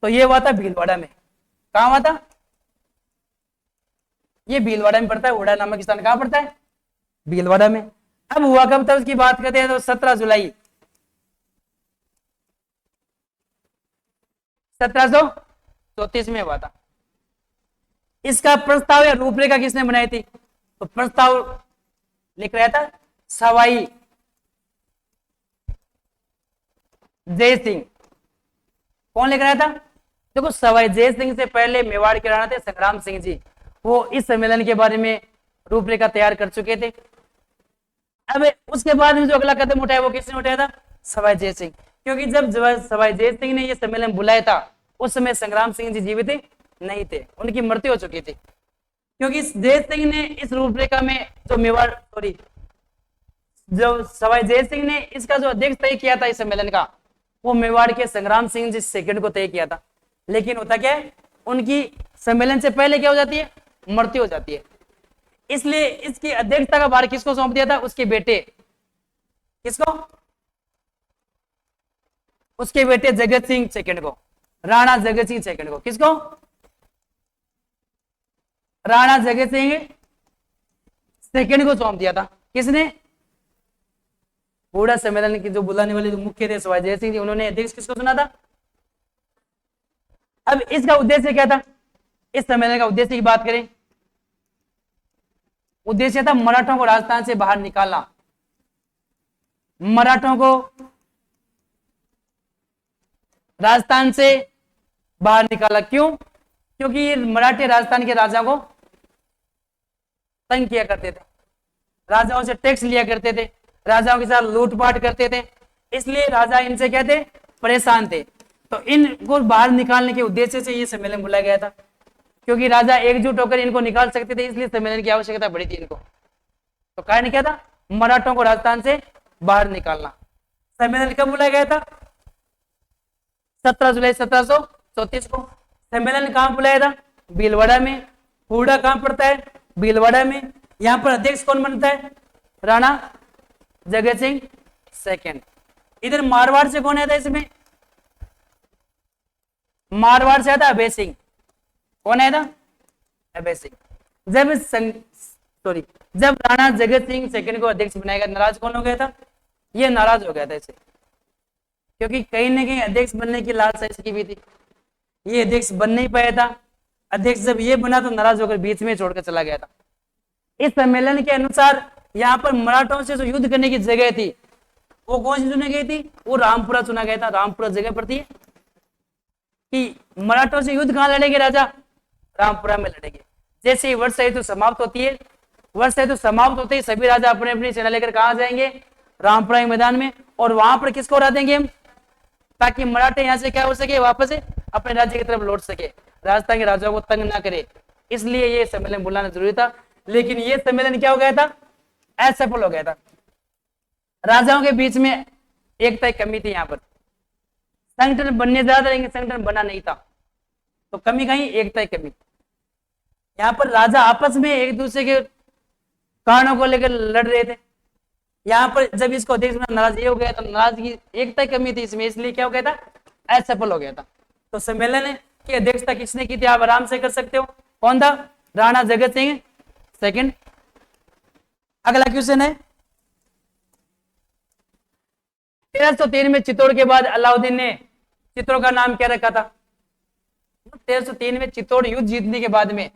तो ये हुआ था भीलवाड़ा में। कहां हुआ था? ये भीलवाड़ा में पड़ता है। हुडा नामक स्थान कहां पड़ता है? भीलवाड़ा में। अब हुआ कब था उसकी बात करते हैं, तो 17 जुलाई 1734 में हुआ था। इसका प्रस्ताव या रूपरेखा किसने बनाई थी? तो प्रस्ताव लिख रहा था सवाई जय सिंह। कौन लिख रहा था? देखो, सवाई जय सिंह से पहले मेवाड़ के राणा थे संग्राम सिंह जी, वो इस सम्मेलन के बारे में रूपरेखा तैयार कर चुके थे। अब उसके बाद में जो अगला कदम उठाया वो किसने उठाया था? सवाई जय सिंह। क्योंकि जब सवाई जय सिंह ने यह सम्मेलन बुलाया था उस समय संग्राम सिंह जी जीवित नहीं थे, उनकी मृत्यु हो चुकी थी। क्योंकि जय सिंह ने इस रूपरेखा में जो मेवाड़ जो सवाई जय सिंह ने इसका जो अध्यक्ष तय किया था इस सम्मेलन का, वो मेवाड़ के संग्राम सिंह जी सेकंड को तय किया था। लेकिन होता क्या है, उनकी सम्मेलन से पहले क्या हो जाती है? मृत्यु हो जाती है। इसलिए इसकी अध्यक्षता का भार किसको सौंप दिया था? उसके बेटे। किसको? उसके बेटे जगत सिंह सेकंड को, राणा जगत सिंह सेकंड को। किसको? राणा जगत सिंह सेकंड को सौंप दिया था। किसने? हुडा सम्मेलन की जो बुलाने वाले जो मुख्य थे सवाई जय सिंह जी, उन्होंने अध्यक्ष किसको चुना था? अब इसका उद्देश्य क्या था? इस सम्मेलन का उद्देश्य की बात करें, उद्देश्य था मराठों को राजस्थान से बाहर निकालना। मराठों को राजस्थान से बाहर निकाला। क्यों? क्योंकि ये मराठी राजस्थान के राजा को तंग किया करते थे, राजाओं से टैक्स लिया करते थे, राजाओं के साथ लूटपाट करते थे, इसलिए राजा इनसे क्या थे? परेशान थे। तो इनको बाहर निकालने के उद्देश्य से ये सम्मेलन बुलाया गया था। क्योंकि राजा एकजुट होकर इनको निकाल सकते थे, इसलिए सम्मेलन की आवश्यकता पड़ी थी इनको। तो कारण क्या था? मराठों को राजस्थान से बाहर निकालना। सम्मेलन कब बुलाया गया था? 17 जुलाई 1734 को। सम्मेलन कहां बुलाया था? भीलवाड़ा में। हुडा कहां पड़ता है? भीलवाड़ा में। यहां पर अध्यक्ष कौन बनता है? राणा जगत सिंह सेकंड। इधर मारवाड़ से कौन आया था? इसमें मारवाड़ से आया था अभय सिंह। कौन आया था? अभय सिंह। जब राणा जगत सिंह सेकंड को अध्यक्ष बनाया गया, नाराज कौन हो गया था? ये नाराज हो गया था इसे, क्योंकि कहीं ना कहीं अध्यक्ष बनने की लालसा इसकी भी थी। ये अध्यक्ष बन नहीं पाया था। अध्यक्ष जब ये बना तो नाराज होकर बीच में छोड़कर चला गया था। इस सम्मेलन के अनुसार यहाँ पर मराठों से जो युद्ध करने की जगह थी वो कौन सी चुनी गई थी? वो रामपुरा चुना गया था। रामपुरा जगह पड़ती है कि मराठों से युद्ध कहां लड़ेंगे राजा? रामपुरा में लड़ेंगे। जैसे ही वर्षा ऋतु समाप्त होती है, वर्षा ऋतु समाप्त होते ही सभी राजा अपने अपनी सेना लेकर कहा जाएंगे? रामपुरा के मैदान में। और वहां पर किसको हरा देंगे हम? ताकि मराठे यहाँ से क्या हो सके? वापस अपने राज्य की तरफ लौट सके, राजस्थान के राजाओं को तंग ना करे। इसलिए ये सम्मेलन बुलाना जरूरी था। लेकिन ये सम्मेलन क्या हो गया था? असफल हो गया था। राजाओं के बीच में एकता की कमी थी। यहाँ पर संगठन बनने जा रहे, लेकिन संगठन बना नहीं था। तो कमी कहीं? एकता की कमी। यहाँ पर राजा आपस में एक दूसरे के कारणों को लेकर लड़ रहे थे। यहाँ पर जब इसको देख नाराज ये हो गया तो नाराजगी एकता की कमी थी इसमें, इसलिए क्या हो गया था, असफल हो गया था। तो सम्मेलन की अध्यक्षता किसने की थी, आप आराम से कर सकते हो, कौन था, राणा जगत सिंह सेकंड। अगला क्वेश्चन है 1303 में चित्तौड़ के बाद अलाउद्दीन ने चित्तौड़ का नाम क्या रखा था। 1303 में चित्तौड़ युद्ध जीतने के बाद में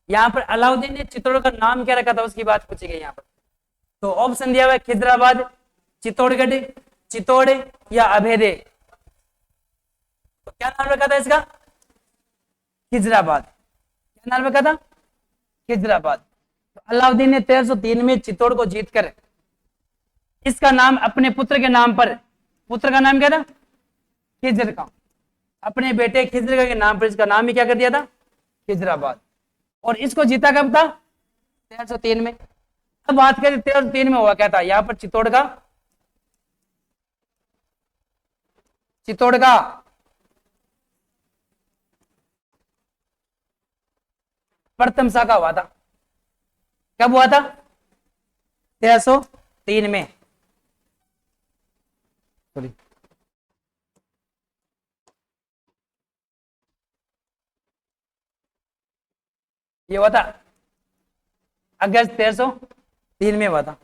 यहां पर अलाउद्दीन ने चित्तौड़ का नाम क्या रखा था, उसकी बात पूछी गई यहाँ पर। तो ऑप्शन दिया हुआ है खिजराबाद, चित्तौड़गढ़, चित्तौड़ या अभेदे। तो क्या नाम रखा था इसका, खिजराबाद। क्या नाम रखा था, खिजराबाद। तो अलाउद्दीन ने 1303 में चित्तौड़ को जीतकर इसका नाम अपने पुत्र के नाम पर, पुत्र का नाम क्या था, खिजर का, अपने बेटे खिजर के नाम पर इसका नाम ही क्या कर दिया था, खिजराबाद। और इसको जीता कब था, 1303 में। अब बात करें 1303 में हुआ क्या था, यहां पर चित्तौड़ का प्रथम शाखा हुआ था। कब हुआ था, 1303 में। सॉरी, ये हुआ था अगस्त 1303 में हुआ था।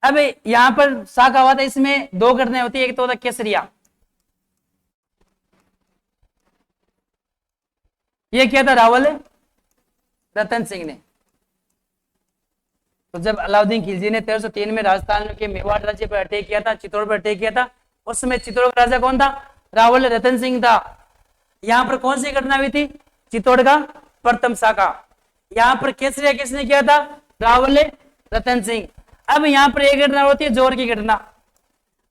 अब यहां पर शाखा हुआ था, इसमें दो घटनाएं होती है, एक तो होता केसरिया, ये क्या था, रावल रतन सिंह ने। तो जब अलाउद्दीन खिलजी ने 1303 में राजस्थान के मेवाड़ राज्य पर अटैक किया था, चित्तौड़ पर अटैक किया था, उस समय चित्तौड़ का राजा कौन था, रावल रतन सिंह था। यहां पर कौन सी घटना हुई थी, चित्तौड़ का प्रथम शाखा। यहां पर केसरिया किसने किया था, रावल रतन सिंह। अब यहां पर एक घटना होती है जोर की घटना।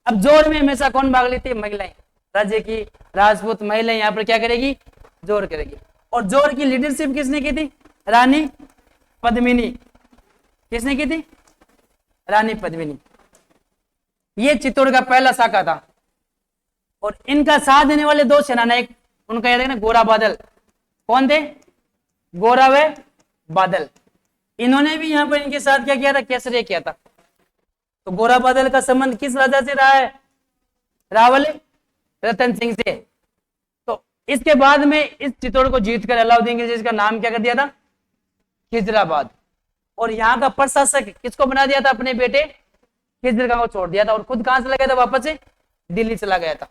अब जोर में हमेशा कौन भाग लेती है, महिलाएं, राज्य की राजपूत महिलाएं यहां पर क्या करेगी, जोर करेगी। और जोर की लीडरशिप किसने की थी, रानी पद्मिनी। किसने की थी, रानी पद्मिनी। ये चित्तौड़ का पहला शाखा था। और इनका साथ देने वाले दो सेनानायक, उनका याद है ना, गोरा बादल। कौन थे, गोरा व बादल। इन्होंने भी यहां पर इनके साथ क्या किया था, केसरिया किया था। तो गोरा बादल का संबंध किस राजा से रहा है, रावल रतन सिंह से। तो इसके बाद में इस चित्तौड़ को जीतकर अलाउद्दीन खिलजी का नाम क्या कर दिया था, खिजराबाद। और यहाँ का प्रशासक किसको बना दिया था, अपने बेटे खिजर को छोड़ दिया था। और खुद कहां चला गया था, वापस से दिल्ली चला गया था।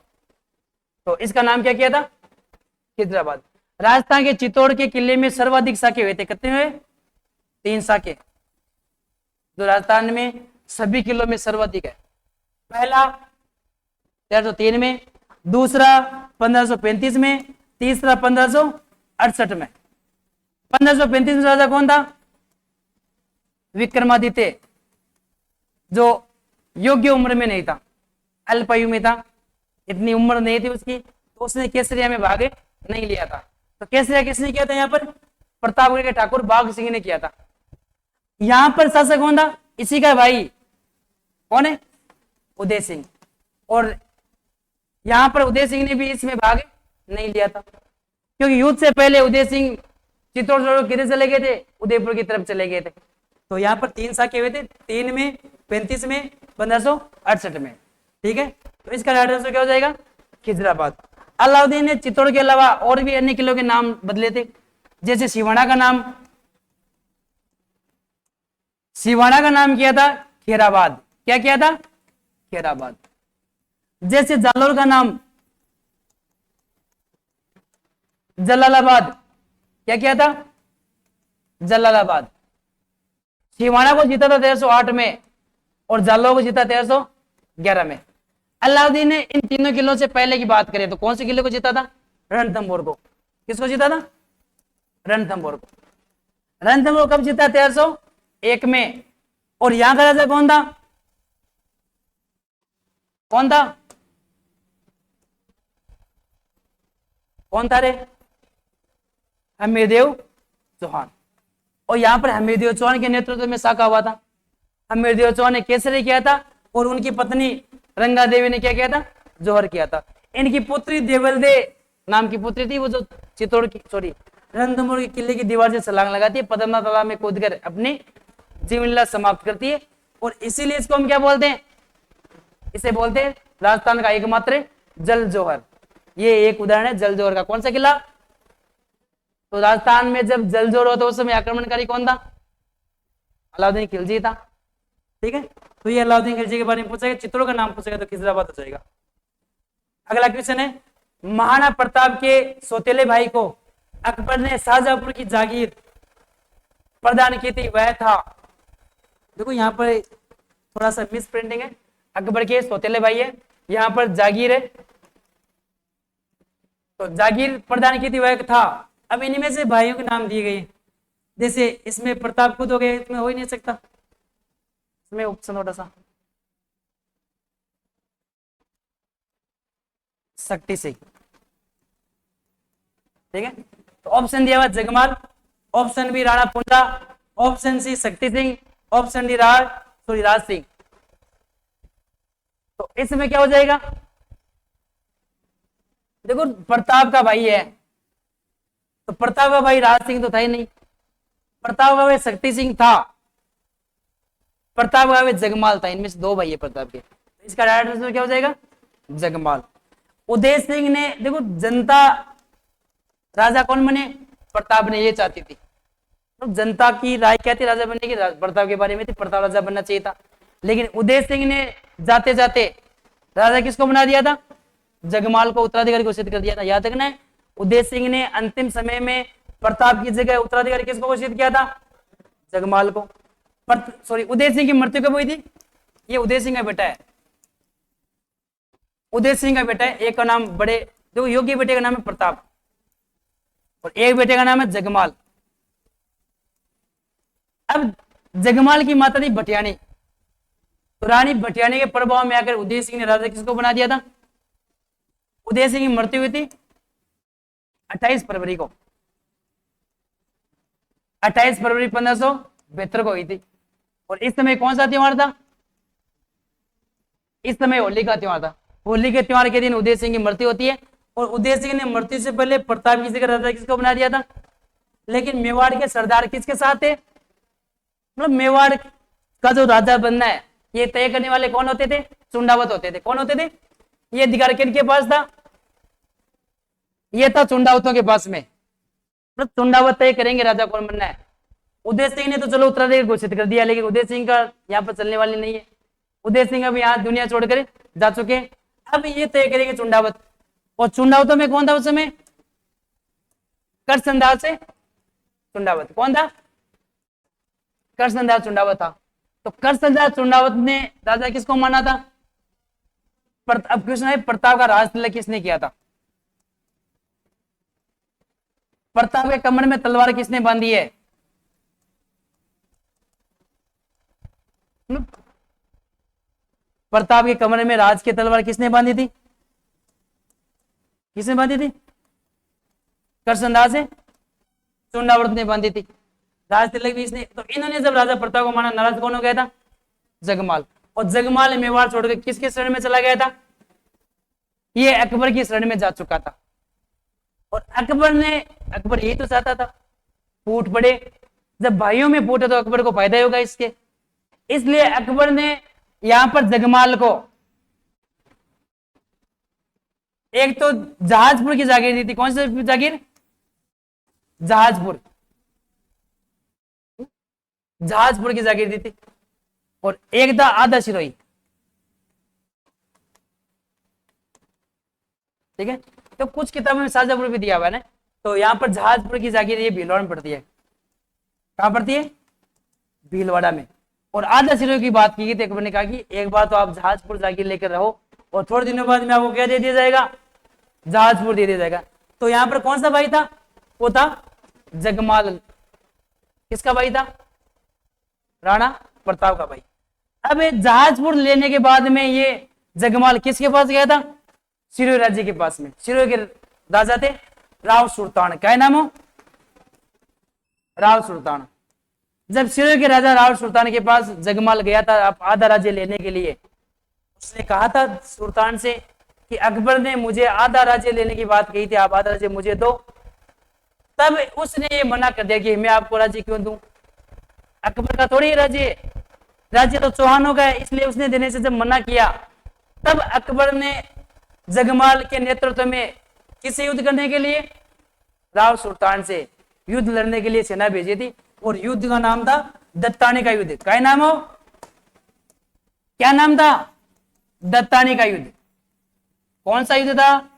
तो इसका नाम क्या किया था, खिजराबाद। राजस्थान के चित्तौड़ के किले में सर्वाधिक साके हुए थे, कितने हुए, 3 साके, जो राजस्थान में सभी किलों में सर्वाधिक है। पहला 1303 में, दूसरा 1535 में, तीसरा 1568 में। 1535 में राजा कौन था, विक्रमादित्य, जो योग्य उम्र में नहीं था, अल्पायु में था, इतनी उम्र नहीं थी उसकी, तो उसने केसरिया में भाग नहीं लिया था। तो केसरिया किसने किया था, यहाँ पर प्रतापगढ़ के ठाकुर बाघ सिंह ने किया था। यहां पर शासक कौन था, इसी का भाई कौन है, उदय सिंह। और यहां पर उदय सिंह ने भी इसमें भाग नहीं लिया था, क्योंकि युद्ध से पहले उदय सिंह चित्तौड़ छोड़ किधर चले गए थे, उदयपुर की तरफ चले गए थे। तो यहाँ पर 3 साके हुए थे, 3 में, 35 में, 1568 में। ठीक है, तो इसका राइट आंसर क्या हो जाएगा, खिजराबाद। अलाउद्दीन ने चित्तौड़ के अलावा और भी अन्य किलों के नाम बदले थे, जैसे सिवाना का नाम किया था खेराबाद। क्या किया था, खेराबाद। जैसे जालोर का नाम जलालाबाद, क्या किया था, जलालाबाद। सिवाना को जीता था 1308 में और जालोर को जीता 1311 में। अलाउद्दीन ने इन तीनों किलों से पहले की बात करें तो कौन से किले को जीता था, रणथंभौर को। किसको जीता था, रणथंभौर को। रणथंभौर कब जीता, 1301 में। और यहां का राजा कौन था, कौन था, कौन था रे, हमीरदेव चौहान। और यहां पर हमीरदेव चौहान के नेतृत्व में शाखा हुआ था। हमीरदेव चौहान ने केसरी किया था और उनकी पत्नी रंगा देवी ने क्या किया था, जौहर किया था। इनकी पुत्री देवलदे नाम की पुत्री थी, वो जो चित्तौड़ की रणथंभौर के किले की दीवार से छलांग लगाती है, पद्मनाथ तालाब में कूदकर अपनी जीवन लीला समाप्त करती है। और इसीलिए इसको हम क्या बोलते हैं, इसे बोलते हैं राजस्थान का एकमात्र जल जौहर। ये एक उदाहरण है जल जौहर का। कौन सा किला? तो राजस्थान में जब जल जौहर होता उस समय आक्रमणकारी कौन था? अलाउद्दीन खिलजी था। ठीक है, तो ये अलाउद्दीन खिलजी के बारे में पूछेगा, चित्तौड़ का नाम पूछेगा तो खिजराबाद हो जाएगा। अगला क्वेश्चन है, महाराणा प्रताप के सौतेले भाई को अकबर ने शाहजहांपुर की जागीर प्रदान की थी, वह था। देखो यहाँ पर थोड़ा सा मिस प्रिंटिंग है, अकबर के सौतेले भाई है, यहाँ पर जागीर है, तो जागीर प्रदान की थी वह था। अब इनमें से भाइयों के नाम दिए गए, जैसे इसमें प्रताप खुद हो गए, इसमें हो ही नहीं सकता, इसमें ऑप्शन थोड़ा सा शक्ति सिंह। ठीक है, तो ऑप्शन दिया हुआ Jagmal, option B Rana Punda, option C Shakti Singh, option D Raj Singh. तो इसमें क्या हो जाएगा? देखो प्रताप का भाई है, तो प्रताप का भाई राज सिंह तो था ही नहीं, प्रताप का भाई शक्ति सिंह था, प्रताप का भाई जगमाल था। इनमें से दो भाई है प्रताप के, तो इसका राइट आंसर क्या हो जाएगा? जगमाल। उदय सिंह ने, देखो जनता राजा कौन बने? प्रताप ने ये चाहती थी, तो जनता की राय क्या थी राजा बनने की? प्रताप के बारे में थी, प्रताप राजा बनना चाहिए था। लेकिन उदय सिंह ने जाते जाते राजा किसको बना दिया था? जगमाल को उत्तराधिकारी घोषित कर दिया था। याद रखना है, उदय सिंह ने अंतिम समय में प्रताप की जगह उत्तराधिकारी किसको घोषित किया था? जगमाल को। सॉरी, उदय सिंह की मृत्यु कब हुई थी? ये उदय सिंह का बेटा है, उदय सिंह का बेटा है। एक का नाम बड़े, देखो योग्य बेटे का नाम है प्रताप और एक बेटे का नाम है जगमाल। अब जगमाल की माता थी भटियाणी, तो रानी भटियाणी के प्रभाव में आकर उदय सिंह ने राजा किसको बना दिया था? उदय सिंह की मृत्यु हुई थी 28 फरवरी को, 28 फरवरी 1572 को हुई थी। और इस समय कौन सा त्योहार था? इस समय होली का त्योहार था। होली के त्योहार के दिन उदय सिंह की मृत्यु होती है। और उदय सिंह ने मृत्यु से पहले प्रताप की जगह राजा किसको बना दिया था? लेकिन मेवाड़ के सरदार किसके साथ थे? मतलब मेवाड़ का जो राजा बनना है ये तय करने वाले कौन होते थे? चुंडावत होते थे। कौन होते थे? ये अधिकार किनके पास था? ये था चुंडावतों के पास में। मतलब चुंडावत तय करेंगे राजा कौन बनना है। उदय सिंह ने तो चलो उत्तराधिकारी घोषित कर दिया, लेकिन उदय सिंह का यहाँ पर चलने वाली नहीं है। उदय सिंह अब यहाँ दुनिया छोड़कर जा चुके हैं। अब ये तय करेंगे चुंडावत। और चुंडावतों में कौन था उस समय? करसनदार से चुंडावत। कौन था? करसनदार चुंडावत था। तो करसनदार चुंडावत ने राजा किसको माना था? अब कृष्ण है, प्रताप का राज तिलक किसने किया था? प्रताप के कमर में तलवार किसने बांधी है? प्रताप के कमरे में राज की तलवार किसने बांधी थी? किसने बांधी थी? करसनदार से चुंडावत ने बांधी थी। राज तिलक भी इसने। तो इन्होंने जब राजा प्रताप को माना, नाराज कौन हो गया था? जगमाल। और जगमाल मेवाड़ छोड़कर किसके शरण में चला गया था? ये अकबर की शरण में जा चुका था। और अकबर यही तो चाहता था फूट पड़े। जब भाइयों में फूटे तो अकबर को फायदा होगा इसके, इसलिए अकबर ने यहां पर जगमाल को एक तो जहाजपुर की जागीर दी थी। कौन सी जागीर? जहाजपुर की जागीर दी थी। और एक था आधा सिरोही। ठीक है, तो कुछ किताबों में शाहजहांपुर भी दिया हुआ है ना। तो यहाँ पर जहाजपुर की जागीर ये भीलवाड़ा में पड़ती है। कहां पड़ती है? भीलवाड़ा में। और आधा सिरोही की बात की थी, अकबर ने कहा कि एक बार तो आप जहाजपुर जागीर लेकर रहो और थोड़े दिनों बाद में आपको क्या दे दिया जाएगा? जहाजपुर दे दिया जाएगा। तो यहाँ पर कौन सा भाई था? वो था जगमाल। किसका भाई था? राणा प्रताप का भाई। अब जहाजपुर लेने के बाद में ये जगमाल किसके पास गया था? सिरोही राज्य के पास में। सिरोही के राजा थे राव सुल्तान। क्या नाम हो? राव सुल्तान। जब सिरोही के राजा राव सुल्तान के पास जगमाल गया था आधा राज्य लेने के लिए, उसने कहा था सुल्तान से कि अकबर ने मुझे आधा राज्य लेने की बात कही थी, आप आधा राज्य मुझे दो। तब उसने ये मना कर दिया कि मैं आपको राज्य क्यों दूं। अकबर का थोड़ी राज्य है, राज्य तो चौहानों का है, इसलिए उसने देने से जब मना किया तब अकबर ने जगमाल के नेतृत्व में किससे युद्ध करने के लिए, राव सुल्तान से युद्ध लड़ने के लिए सेना भेजी थी। और युद्ध का नाम था दत्तानी का युद्ध। क्या नाम हो, क्या नाम था, दत्तानी का युद्ध। कौन सा युद्ध था,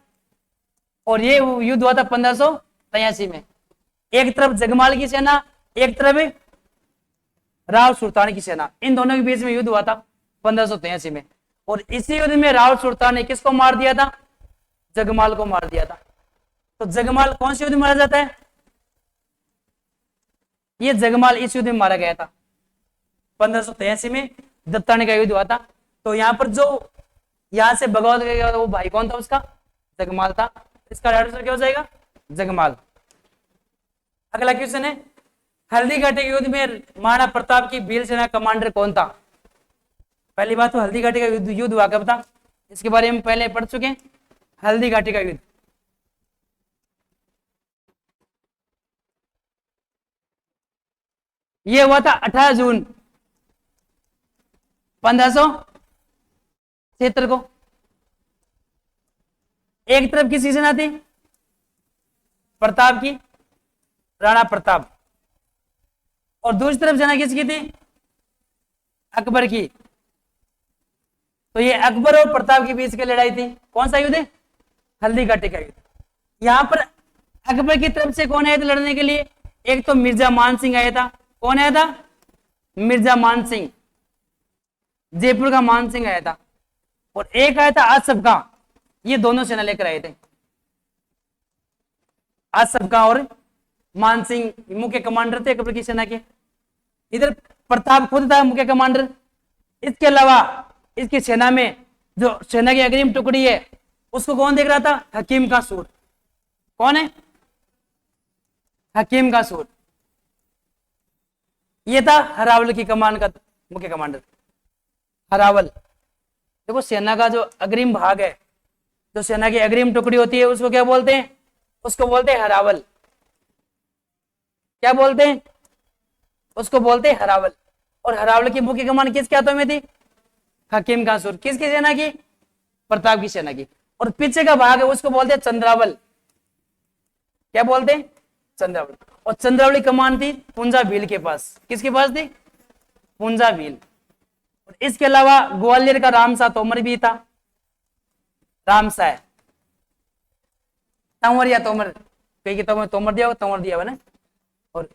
और ये युद्ध हुआ था 1583 में। एक तरफ जगमाल की सेना, एक तरफ राव सुल्तान की सेना, इन दोनों के बीच में युद्ध हुआ था 1583 में। और इसी युद्ध में राव सुल्तान ने किसको मार दिया था, जगमाल को मार दिया था। तो जगमाल कौन से युद्ध में मारा जाता है, ये जगमाल इस युद्ध में मारा गया था 1583 में, दत्तानी का युद्ध हुआ था। तो यहाँ पर जो यहां से बगावत गया वो भाई कौन था उसका, जगमाल था। इसका राइट आंसर क्या हो जाएगा, जगमाल। अगला क्वेश्चन है, हल्दी घाटी के युद्ध में महाराणा प्रताप की भील सेना कमांडर कौन था। पहली बात तो हल्दी घाटी का युद्ध हुआ कब था, इसके बारे में पहले पढ़ चुके हैं। हल्दी घाटी का युद्ध ये हुआ था 18 जून 1576 को। एक तरफ किसकी सेना थी, प्रताप की, राणा प्रताप, और दूसरी तरफ सेना किसकी थी, अकबर की। तो ये अकबर और प्रताप के बीच की लड़ाई थी। कौन सा युद्ध है, हल्दी घाटी का युद्ध। यहां पर अकबर की तरफ से कौन आया था लड़ने के लिए, एक तो मिर्जा मान सिंह आया था। कौन आया था, मिर्जा मान सिंह, जयपुर का मान सिंह आया था। और एक आया था आसफ का, ये दोनों सेना लेकर आए थे, आसफ का और मान सिंह मुख्य कमांडर थे अकबर की सेना के। इधर प्रताप खुद था मुख्य कमांडर। इसके अलावा इसकी सेना में जो सेना की अग्रिम टुकड़ी है उसको कौन देख रहा था, हकीम का सूर। कौन है, हकीम का सूर। ये था हरावल की कमान का मुख्य कमांडर, हरावल। देखो सेना का जो अग्रिम भाग है, जो सेना की अग्रिम टुकड़ी होती है उसको क्या बोलते हैं, उसको बोलते हैं हरावल। क्या बोलते हैं, उसको बोलते हैं हरावल। और हरावल की मुख्य कमान किसके हाथों में थी, हकीम का सूर। किसकी सेना की, प्रताप की सेना की। और पीछे का भाग है उसको बोलते हैं चंद्रावल। क्या बोलते हैं, चंद्रावल। और चंद्रावली कमान थी पुंजा भील के पास। किसके पास थी, पुंजा भील। और इसके अलावा ग्वालियर का रामसा तोमर भी था, रामसा है, तंवर या तोमर, कई किताबों में तोमर दिया हुआ, तंवर दिया हुआ ना। और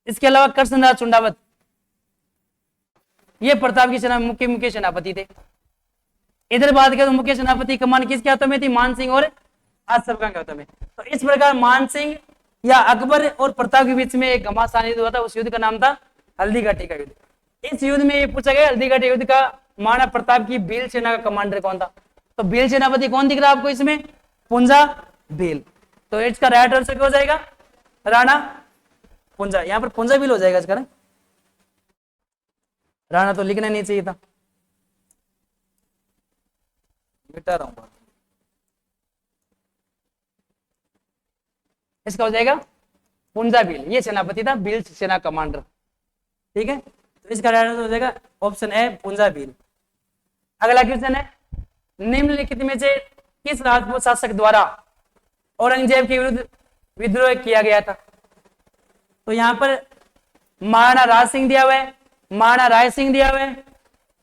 इसके अलावा कृष्णदास चुंडावत, ये प्रताप की सेना में मुख्य सेनापति थे। इधर बात करें तो मुख्य सेनापति कमान किसके हाथों में थी, मान सिंह और आसफ खान के हाथों में। तो इस प्रकार मान सिंह या अकबर और प्रताप के बीच में एक घमासान युद्ध हुआ था। उस युद्ध का नाम था हल्दी घाटी का युद्ध। इस युद्ध में ये पूछा गया हल्दी घाटी युद्ध का महाराणा प्रताप की भील सेना का कमांडर कौन था। तो भील सेनापति कौन दिख रहा है आपको इसमें, पुंजा भील। तो इसका राइट आंसर क्या हो जाएगा, राणा पुंजा। यहां पर पुंजा भील हो जाएगा इसका ना, राणा तो लिखना नहीं चाहिए था, मिटा रहा हूं। इसका हो जाएगा पुंजा भील, ये सेनापति था, भील सेना कमांडर। ठीक है, तो इसका राइट आंसर हो जाएगा ऑप्शन ए, पुंजा भील। अगला क्वेश्चन है, निम्नलिखित में से किस राजपूत शासक द्वारा औरंगजेब के विरुद्ध विद्रोह किया गया था। तो यहां पर महाराणा राज सिंह दिया हुआ है, महाराणा राय सिंह दिया हुआ है,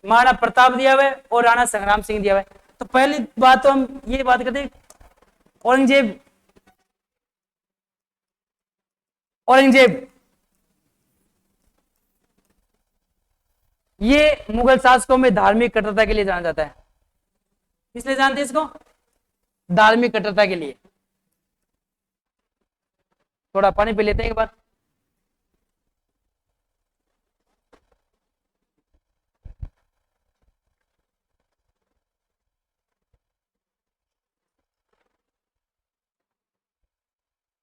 महाराणा प्रताप दिया हुआ है और राणा संग्राम सिंह दिया हुआ है। तो पहली बात तो हम ये बात करते हैं, औरंगजेब ये मुगल शासकों में धार्मिक कट्टरता के लिए जाना जाता है। इसलिए जानते हैं इसको, धार्मिक कट्टरता के लिए। थोड़ा पानी पी लेते हैं एक बार।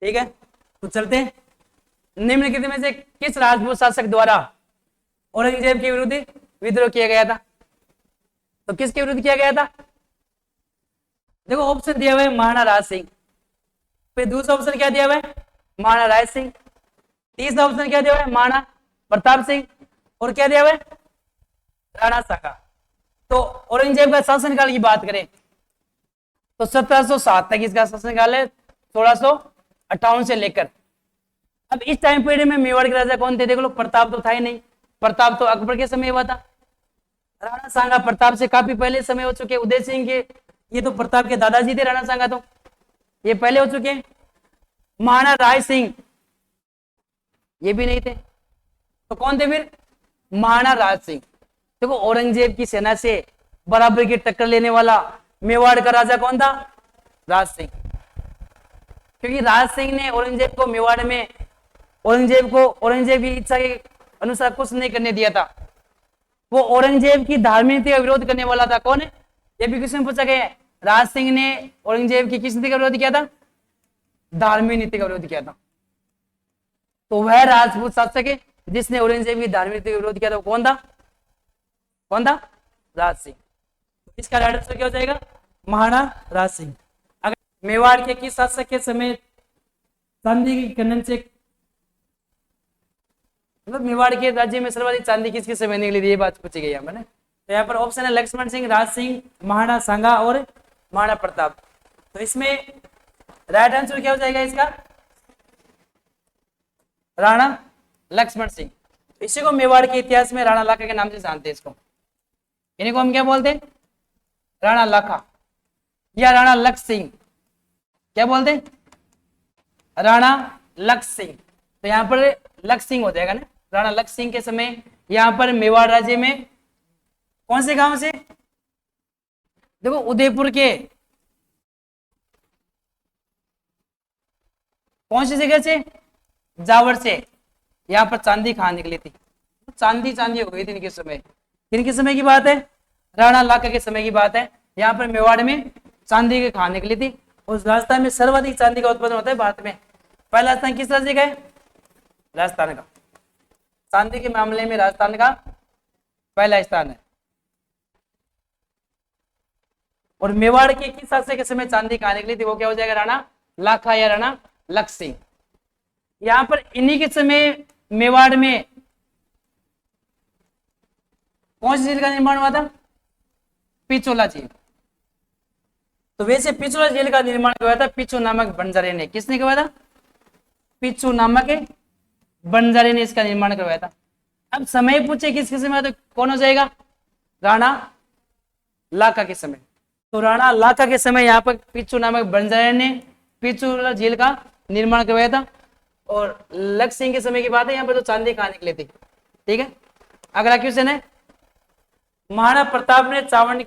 ठीक है, तो चलते हैं। निम्नलिखित में से किस राजपूत शासक द्वारा औरंगजेब के विरुद्ध विद्रोह किया गया था। तो किसके विरुद्ध किया गया था, देखो ऑप्शन दिया हुआ है महाराणा राज सिंह, फिर दूसरा ऑप्शन क्या दिया हुआ है, महाराणा राय सिंह, तीसरा ऑप्शन क्या दिया हुआ है, महाराणा प्रताप सिंह, और क्या दिया हुआ है, राणा सांगा। तो औरंगजेब का शासनकाल की बात करें तो 1707 तक इसका शासनकाल है, 1658 से लेकर। अब इस टाइम पीरियड में मेवाड़ के राजा कौन थे, देख लो, प्रताप तो था ही नहीं, प्रताप तो अकबर के समय हुआ था। राणा सांगा प्रताप से काफी पहले समय हो चुके, उदय सिंह के, ये तो प्रताप के दादाजी थे, राणा सांगा तो ये पहले हो चुके हैं। महाराणा राय सिंह ये भी नहीं थे, तो कौन थे फिर, महाराणा राज सिंह। देखो औरंगजेब की सेना से बराबर की टक्कर लेने वाला मेवाड़ का राजा कौन था, राज सिंह। क्योंकि राज सिंह ने औरंगजेब को मेवाड़ में औरंगजेब की इच्छा के अनुसार कुछ नहीं करने दिया था। वो औरंगजेब की धार्मिक नीति का विरोध करने वाला था। कौन है, ये भी क्वेश्चन पूछा गया है। राज सिंह ने औरंगजेब की किस नीति का विरोध किया था, धार्मिक नीति का विरोध किया था। तो वह राजपूत शासक है जिसने औरंगजेब की धार्मिक नीति का विरोध किया था, वो कौन था, कौन था, राज सिंह। इसका राइट आंसर क्या हो जाएगा, महाराणा राज सिंह। अगर मेवाड़ के किस शासक के समय चांदी की खनन से, मतलब मेवाड़ के राज्य में सर्वाधिक चांदी किसके समय निकली थी, ये बात पूछी गई है। तो यहाँ पर ऑप्शन है लक्ष्मण सिंह, राज सिंह, महाराणा सांगा और महाराणा प्रताप। तो इसमें राइट आंसर क्या हो जाएगा इसका, राणा लक्ष्मण सिंह। इसी को मेवाड़ के इतिहास में राणा लाखा के नाम से जानते हैं। इसको, इन्हीं को हम क्या बोलते हैं, राणा लाखा या राणा लक्ष्य सिंह। क्या बोलते हैं, राणा लक्ष्य सिंह। तो यहाँ पर लक्ष्य सिंह हो जाएगा ना। राणा लक्ष्य सिंह के समय यहाँ पर मेवाड़ राज्य में कौन से गांव से, देखो उदयपुर के कौन सी जगह से, जावर से, यहाँ पर चांदी खान निकली थी। चांदी हो गई थी इनके समय। किनके समय की बात है, राणा लाखा के समय की बात है। यहाँ पर मेवाड़ में चांदी की खान निकली थी। उस राजस्थान में सर्वाधिक चांदी का उत्पादन होता है भारत में। पहला स्थान किस राज्य का है, राजस्थान का। चांदी के मामले में राजस्थान का पहला स्थान है। और मेवाड़ के किस शासक के समय चांदी कहां निकली थी, वो क्या हो जाएगा, राणा लाखा या राणा लक्ष्य सिंह। यहां पर इन्हीं के समय मेवाड़ में कौन सी झील का निर्माण हुआ था, पिछोला झील। तो वैसे पिछोला झील का निर्माण करवाया था पिछू नामक बंजारे ने। किसने करवाया था, पिछू नामक बंजारे ने इसका निर्माण करवाया था। अब समय पूछे किसके समय, तो कौन हो जाएगा, राणा लाखा के समय। तो राणा लाखा के समय यहाँ पर पिछू नामक बंजारे ने पिछोला झील का निर्माण करवाया था। और लक्ष्य सिंह के समय की बात है, यहाँ पर तो चांदी कहां निकली थी। ठीक है, अगला क्वेश्चन है, महाराणा प्रताप ने चावंड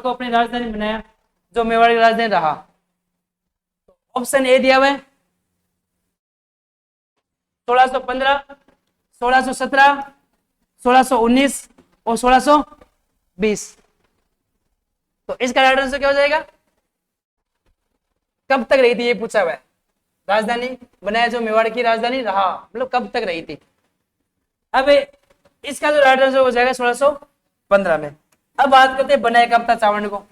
को अपनी राजधानी बनाया, जो मेवाड़ की राजधानी रहा। ऑप्शन ए दिया हुआ है 1615, 1617, 1619 और 1620। तो इसका राइट आंसर क्या हो जाएगा, कब तक रही थी, ये पूछा हुआ है। राजधानी बनाया जो मेवाड़ की राजधानी रहा, मतलब कब तक रही थी। अब इसका जो राइट आंसर हो जाएगा 1615 में। अब बात करते हैं बनाया कब था चावंड को।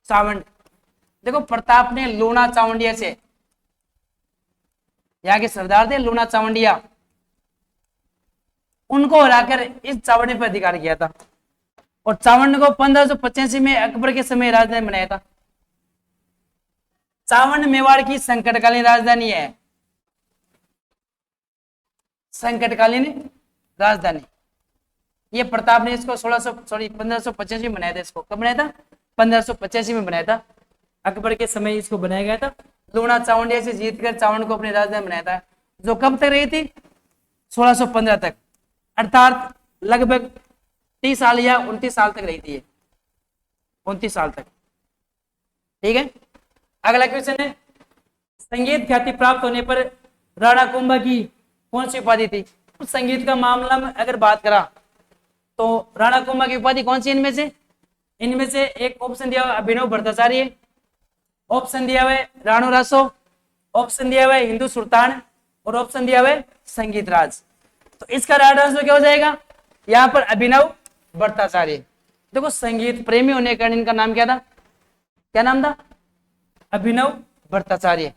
चावंड, देखो प्रताप ने लूणा चावंडिया से, यहाँ के सरदार थे लूणा चावंडिया, उनको हराकर इस चावंड पर अधिकार किया था। और चावंड को 1585 में अकबर के समय राजधानी बनाया था। चावंड मेवाड़ की संकटकालीन राजधानी है, संकटकालीन राजधानी। ये प्रताप ने इसको 1585 में बनाया था। इसको कब बनाया था, 1585 में बनाया था। अकबर के समय इसको बनाया गया था। लूणा चावंडिया से जीतकर चावंड को अपनी राजधानी बनाया था, जो कब तक रही थी, 1615 तक, अर्थात लगभग 30 साल या 29 साल तक रही थी, 29 साल तक। ठीक है, अगला क्वेश्चन है, संगीत ख्याति प्राप्त होने पर राणा कुंभा की कौन सी उपाधि थी। उस संगीत का मामला में अगर बात करा तो राणा कुंभा की उपाधि कौन सी, इनमें से एक ऑप्शन दिया हुआ अभिनव भट्टाचार्य, ऑप्शन दिया हुआ है राणो रासो, ऑप्शन दिया हुआ है हिंदू सुल्तान और ऑप्शन दिया हुआ है संगीत राज। तो इसका राइट आंसर क्या हो जाएगा, यहाँ पर अभिनव भट्टाचार्य। देखो संगीत प्रेमी होने के कारण इनका नाम क्या था, क्या नाम था, अभिनव भट्टाचार्य।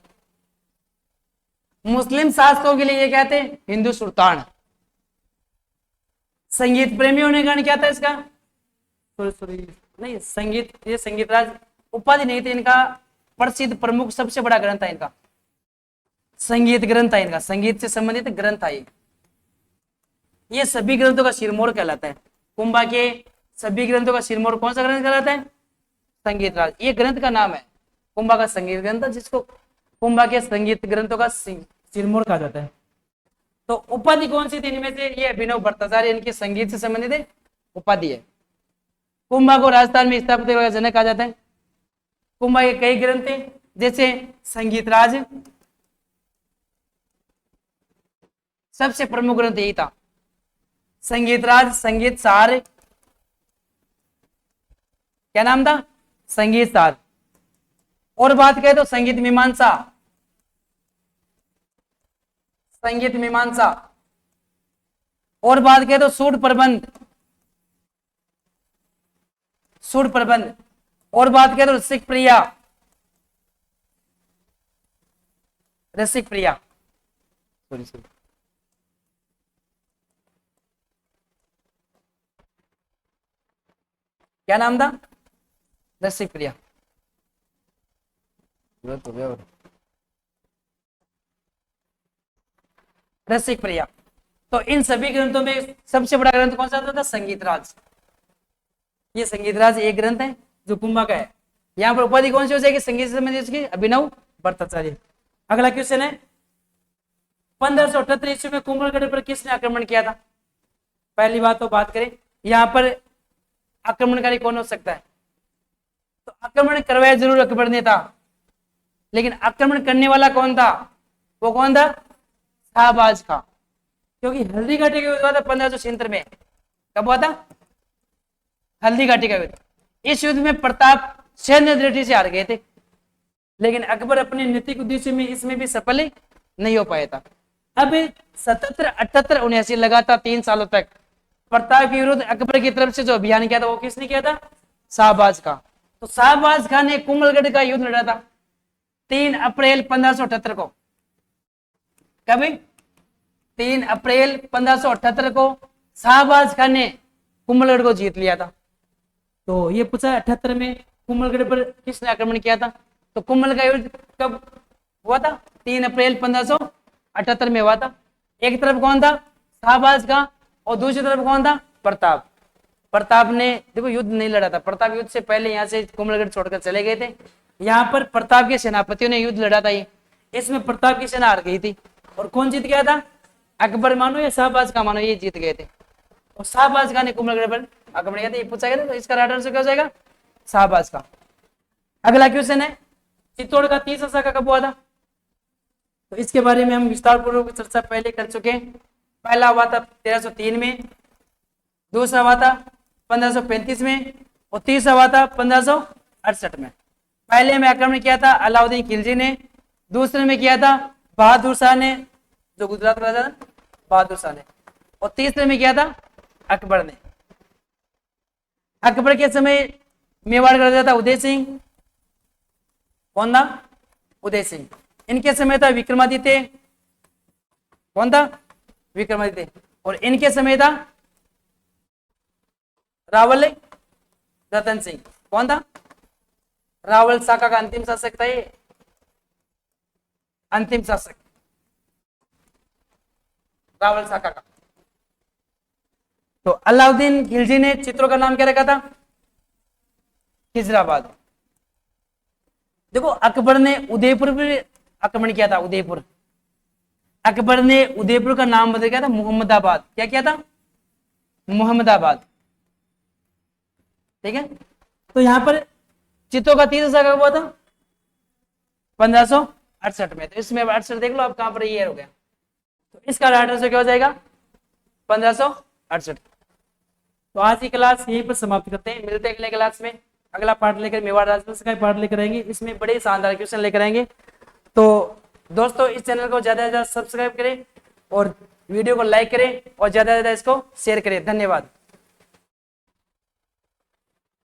मुस्लिम शासकों के लिए ये कहते हैं हिंदू सुल्तान। संगीत प्रेमी होने का कारण क्या था इसका, सॉरी नहीं, संगीत, ये संगीत राज उपाधि नहीं थी इनका, प्रसिद्ध प्रमुख सबसे बड़ा ग्रंथ था इनका, संगीत ग्रंथ था इनका, संगीत से संबंधित ग्रंथ था ये सभी ग्रंथों का सिरमौर कहलाता है। कुंभा के सभी ग्रंथों का सिरमौर कौन सा ग्रंथ कहलाता है, संगीत राज। ये ग्रंथ का नाम है कुंभा का संगीत ग्रंथ, जिसको कुंभा के संगीत ग्रंथों का सिरमौर कहा जाता है। तो उपाधि कौन सी थी इनमें से, ये अभिनव भट्टाचार्य इनके संगीत से संबंधित उपाधि है। कुंभा को राजस्थान में स्थापित का जनक कहा जाता है। कुंभा के कई ग्रंथ हैं, जैसे संगीत राज, सबसे प्रमुख ग्रंथ यही था, संगीत राज, संगीत सार, क्या नाम था, संगीत सार। और बात करें तो संगीत मीमांसा, संगीत मीमांसा। और बात करें तो सूड प्रबंध, सूड प्रबंध। और बात करें तो रसिक प्रिया, रसिक प्रिया, सॉरी सॉरी, क्या नाम था, रसिक प्रिया, रसिक प्रिया। तो इन सभी ग्रंथों में सबसे बड़ा ग्रंथ कौन सा था, संगीत राज। ये संगीत राज एक ग्रंथ है जो कुंभा का है। यहाँ पर उपाधि कौन सी हो जाएगी, संगीत से संबंधित उसकी अभिनव भट्टाचार्य। अगला क्वेश्चन है, 1578 ईस्वी में कुंभलगढ़ पर किसने आक्रमण किया था। पहली बात तो बात करें यहाँ पर आक्रमणकारी कौन हो सकता है, तो आक्रमण करवाया जरूर अकबर ने था, लेकिन आक्रमण करने वाला कौन था, वो कौन था, शाहबाज खां। क्योंकि हल्दी घाटी का युद्ध हुआ था 1576 में। कब हुआ था, हल्दी घाटी का युद्ध। इस युद्ध में प्रताप सैन्य दृष्टि से हार गए थे, लेकिन अकबर अपने नीतिक उद्देश्य में इसमें भी सफल नहीं हो पाया था। अब 77, 78, 79 लगातार 3 सालों तक प्रताप के विरुद्ध अकबर की तरफ से जो अभियान किया था वो किसने किया था, शाहबाज खां। तो शाहबाज खां ने कुंभलगढ़ का युद्ध लड़ा था 3 अप्रैल 1578 को। कभी 3 अप्रैल 1578 को शाहबाज खां ने कुंभलगढ़ को जीत लिया था। तो ये पूछा 78 में कुंभलगढ़ पर किसने आक्रमण किया था, तो कुंभलगढ़ का युद्ध कब हुआ था, 3 अप्रैल 1578 में हुआ था। एक तरफ कौन था, शाहबाज खां, और दूसरी तरफ कौन था, प्रताप। प्रताप ने देखो युद्ध नहीं लड़ा था, प्रताप युद्ध से पहले यहाँ से कुंभलगढ़ छोड़कर चले गए थे। यहाँ पर प्रताप के सेनापतियों ने युद्ध लड़ा था, इसमें प्रताप की सेना हार गई थी। और कौन जीत गया था, अकबर मानो या शाहबाज खां मानो, ये जीत गए थे। और शाहबाज खां ने कुंभलगढ़ पर आक्रमण किया था, ये पूछा गया था। तो इसका राइट आंसर क्या हो जाएगा, शाहबाज खां। अगला क्वेश्चन है, चित्तौड़ का तीसरा शाखा कब हुआ था। तो इसके बारे में हम विस्तार पूर्वक चर्चा पहले कर चुके हैं। पहला हुआ था 1303 में, दूसरा हुआ था 1535 में, और तीसरा हुआ था 1568 में। पहले में आक्रमण किया था अलाउद्दीन खिलजी ने, दूसरे में किया था बहादुर शाह ने, जो गुजरात का राजा था बहादुर शाह ने, और तीसरे में किया था अकबर ने। अकबर के समय मेवाड़ का राजा था उदय सिंह, कौन था, उदय सिंह। इनके समय था विक्रमादित्य, कौन था, विक्रमादित्य। और इनके समय था रावल रतन सिंह, कौन था, रावल शाखा का अंतिम शासक था, ये अंतिम शासक रावल शाखा का। तो अलाउद्दीन खिलजी ने चित्रों का नाम क्या रखा था, खिजराबाद। देखो अकबर ने उदयपुर पर आक्रमण किया था, उदयपुर। अकबर ने उदयपुर का नाम बदल किया था मोहम्मदाबाद। क्या किया था, मोहम्मदाबाद। ठीक है, तो यहां पर चित्तौड़ का तीसरा शाखा हुआ था 1568 में। तो इसमें 68 देख लो आप कहां पर ये हो गया, तो इसका राइट आंसर क्या हो जाएगा, 1568। तो आज की क्लास यहीं पर समाप्त करते हैं, मिलते हैं अगले क्लास में। अगला पार्ट लेकर मेवाड़ राजवंश का पार्ट लेकर आएंगे, इसमें बड़े शानदार क्वेश्चन लेकर आएंगे। तो दोस्तों इस चैनल को ज्यादा से ज्यादा सब्सक्राइब करें और वीडियो को लाइक करें और ज्यादा से ज्यादा इसको शेयर करें। धन्यवाद।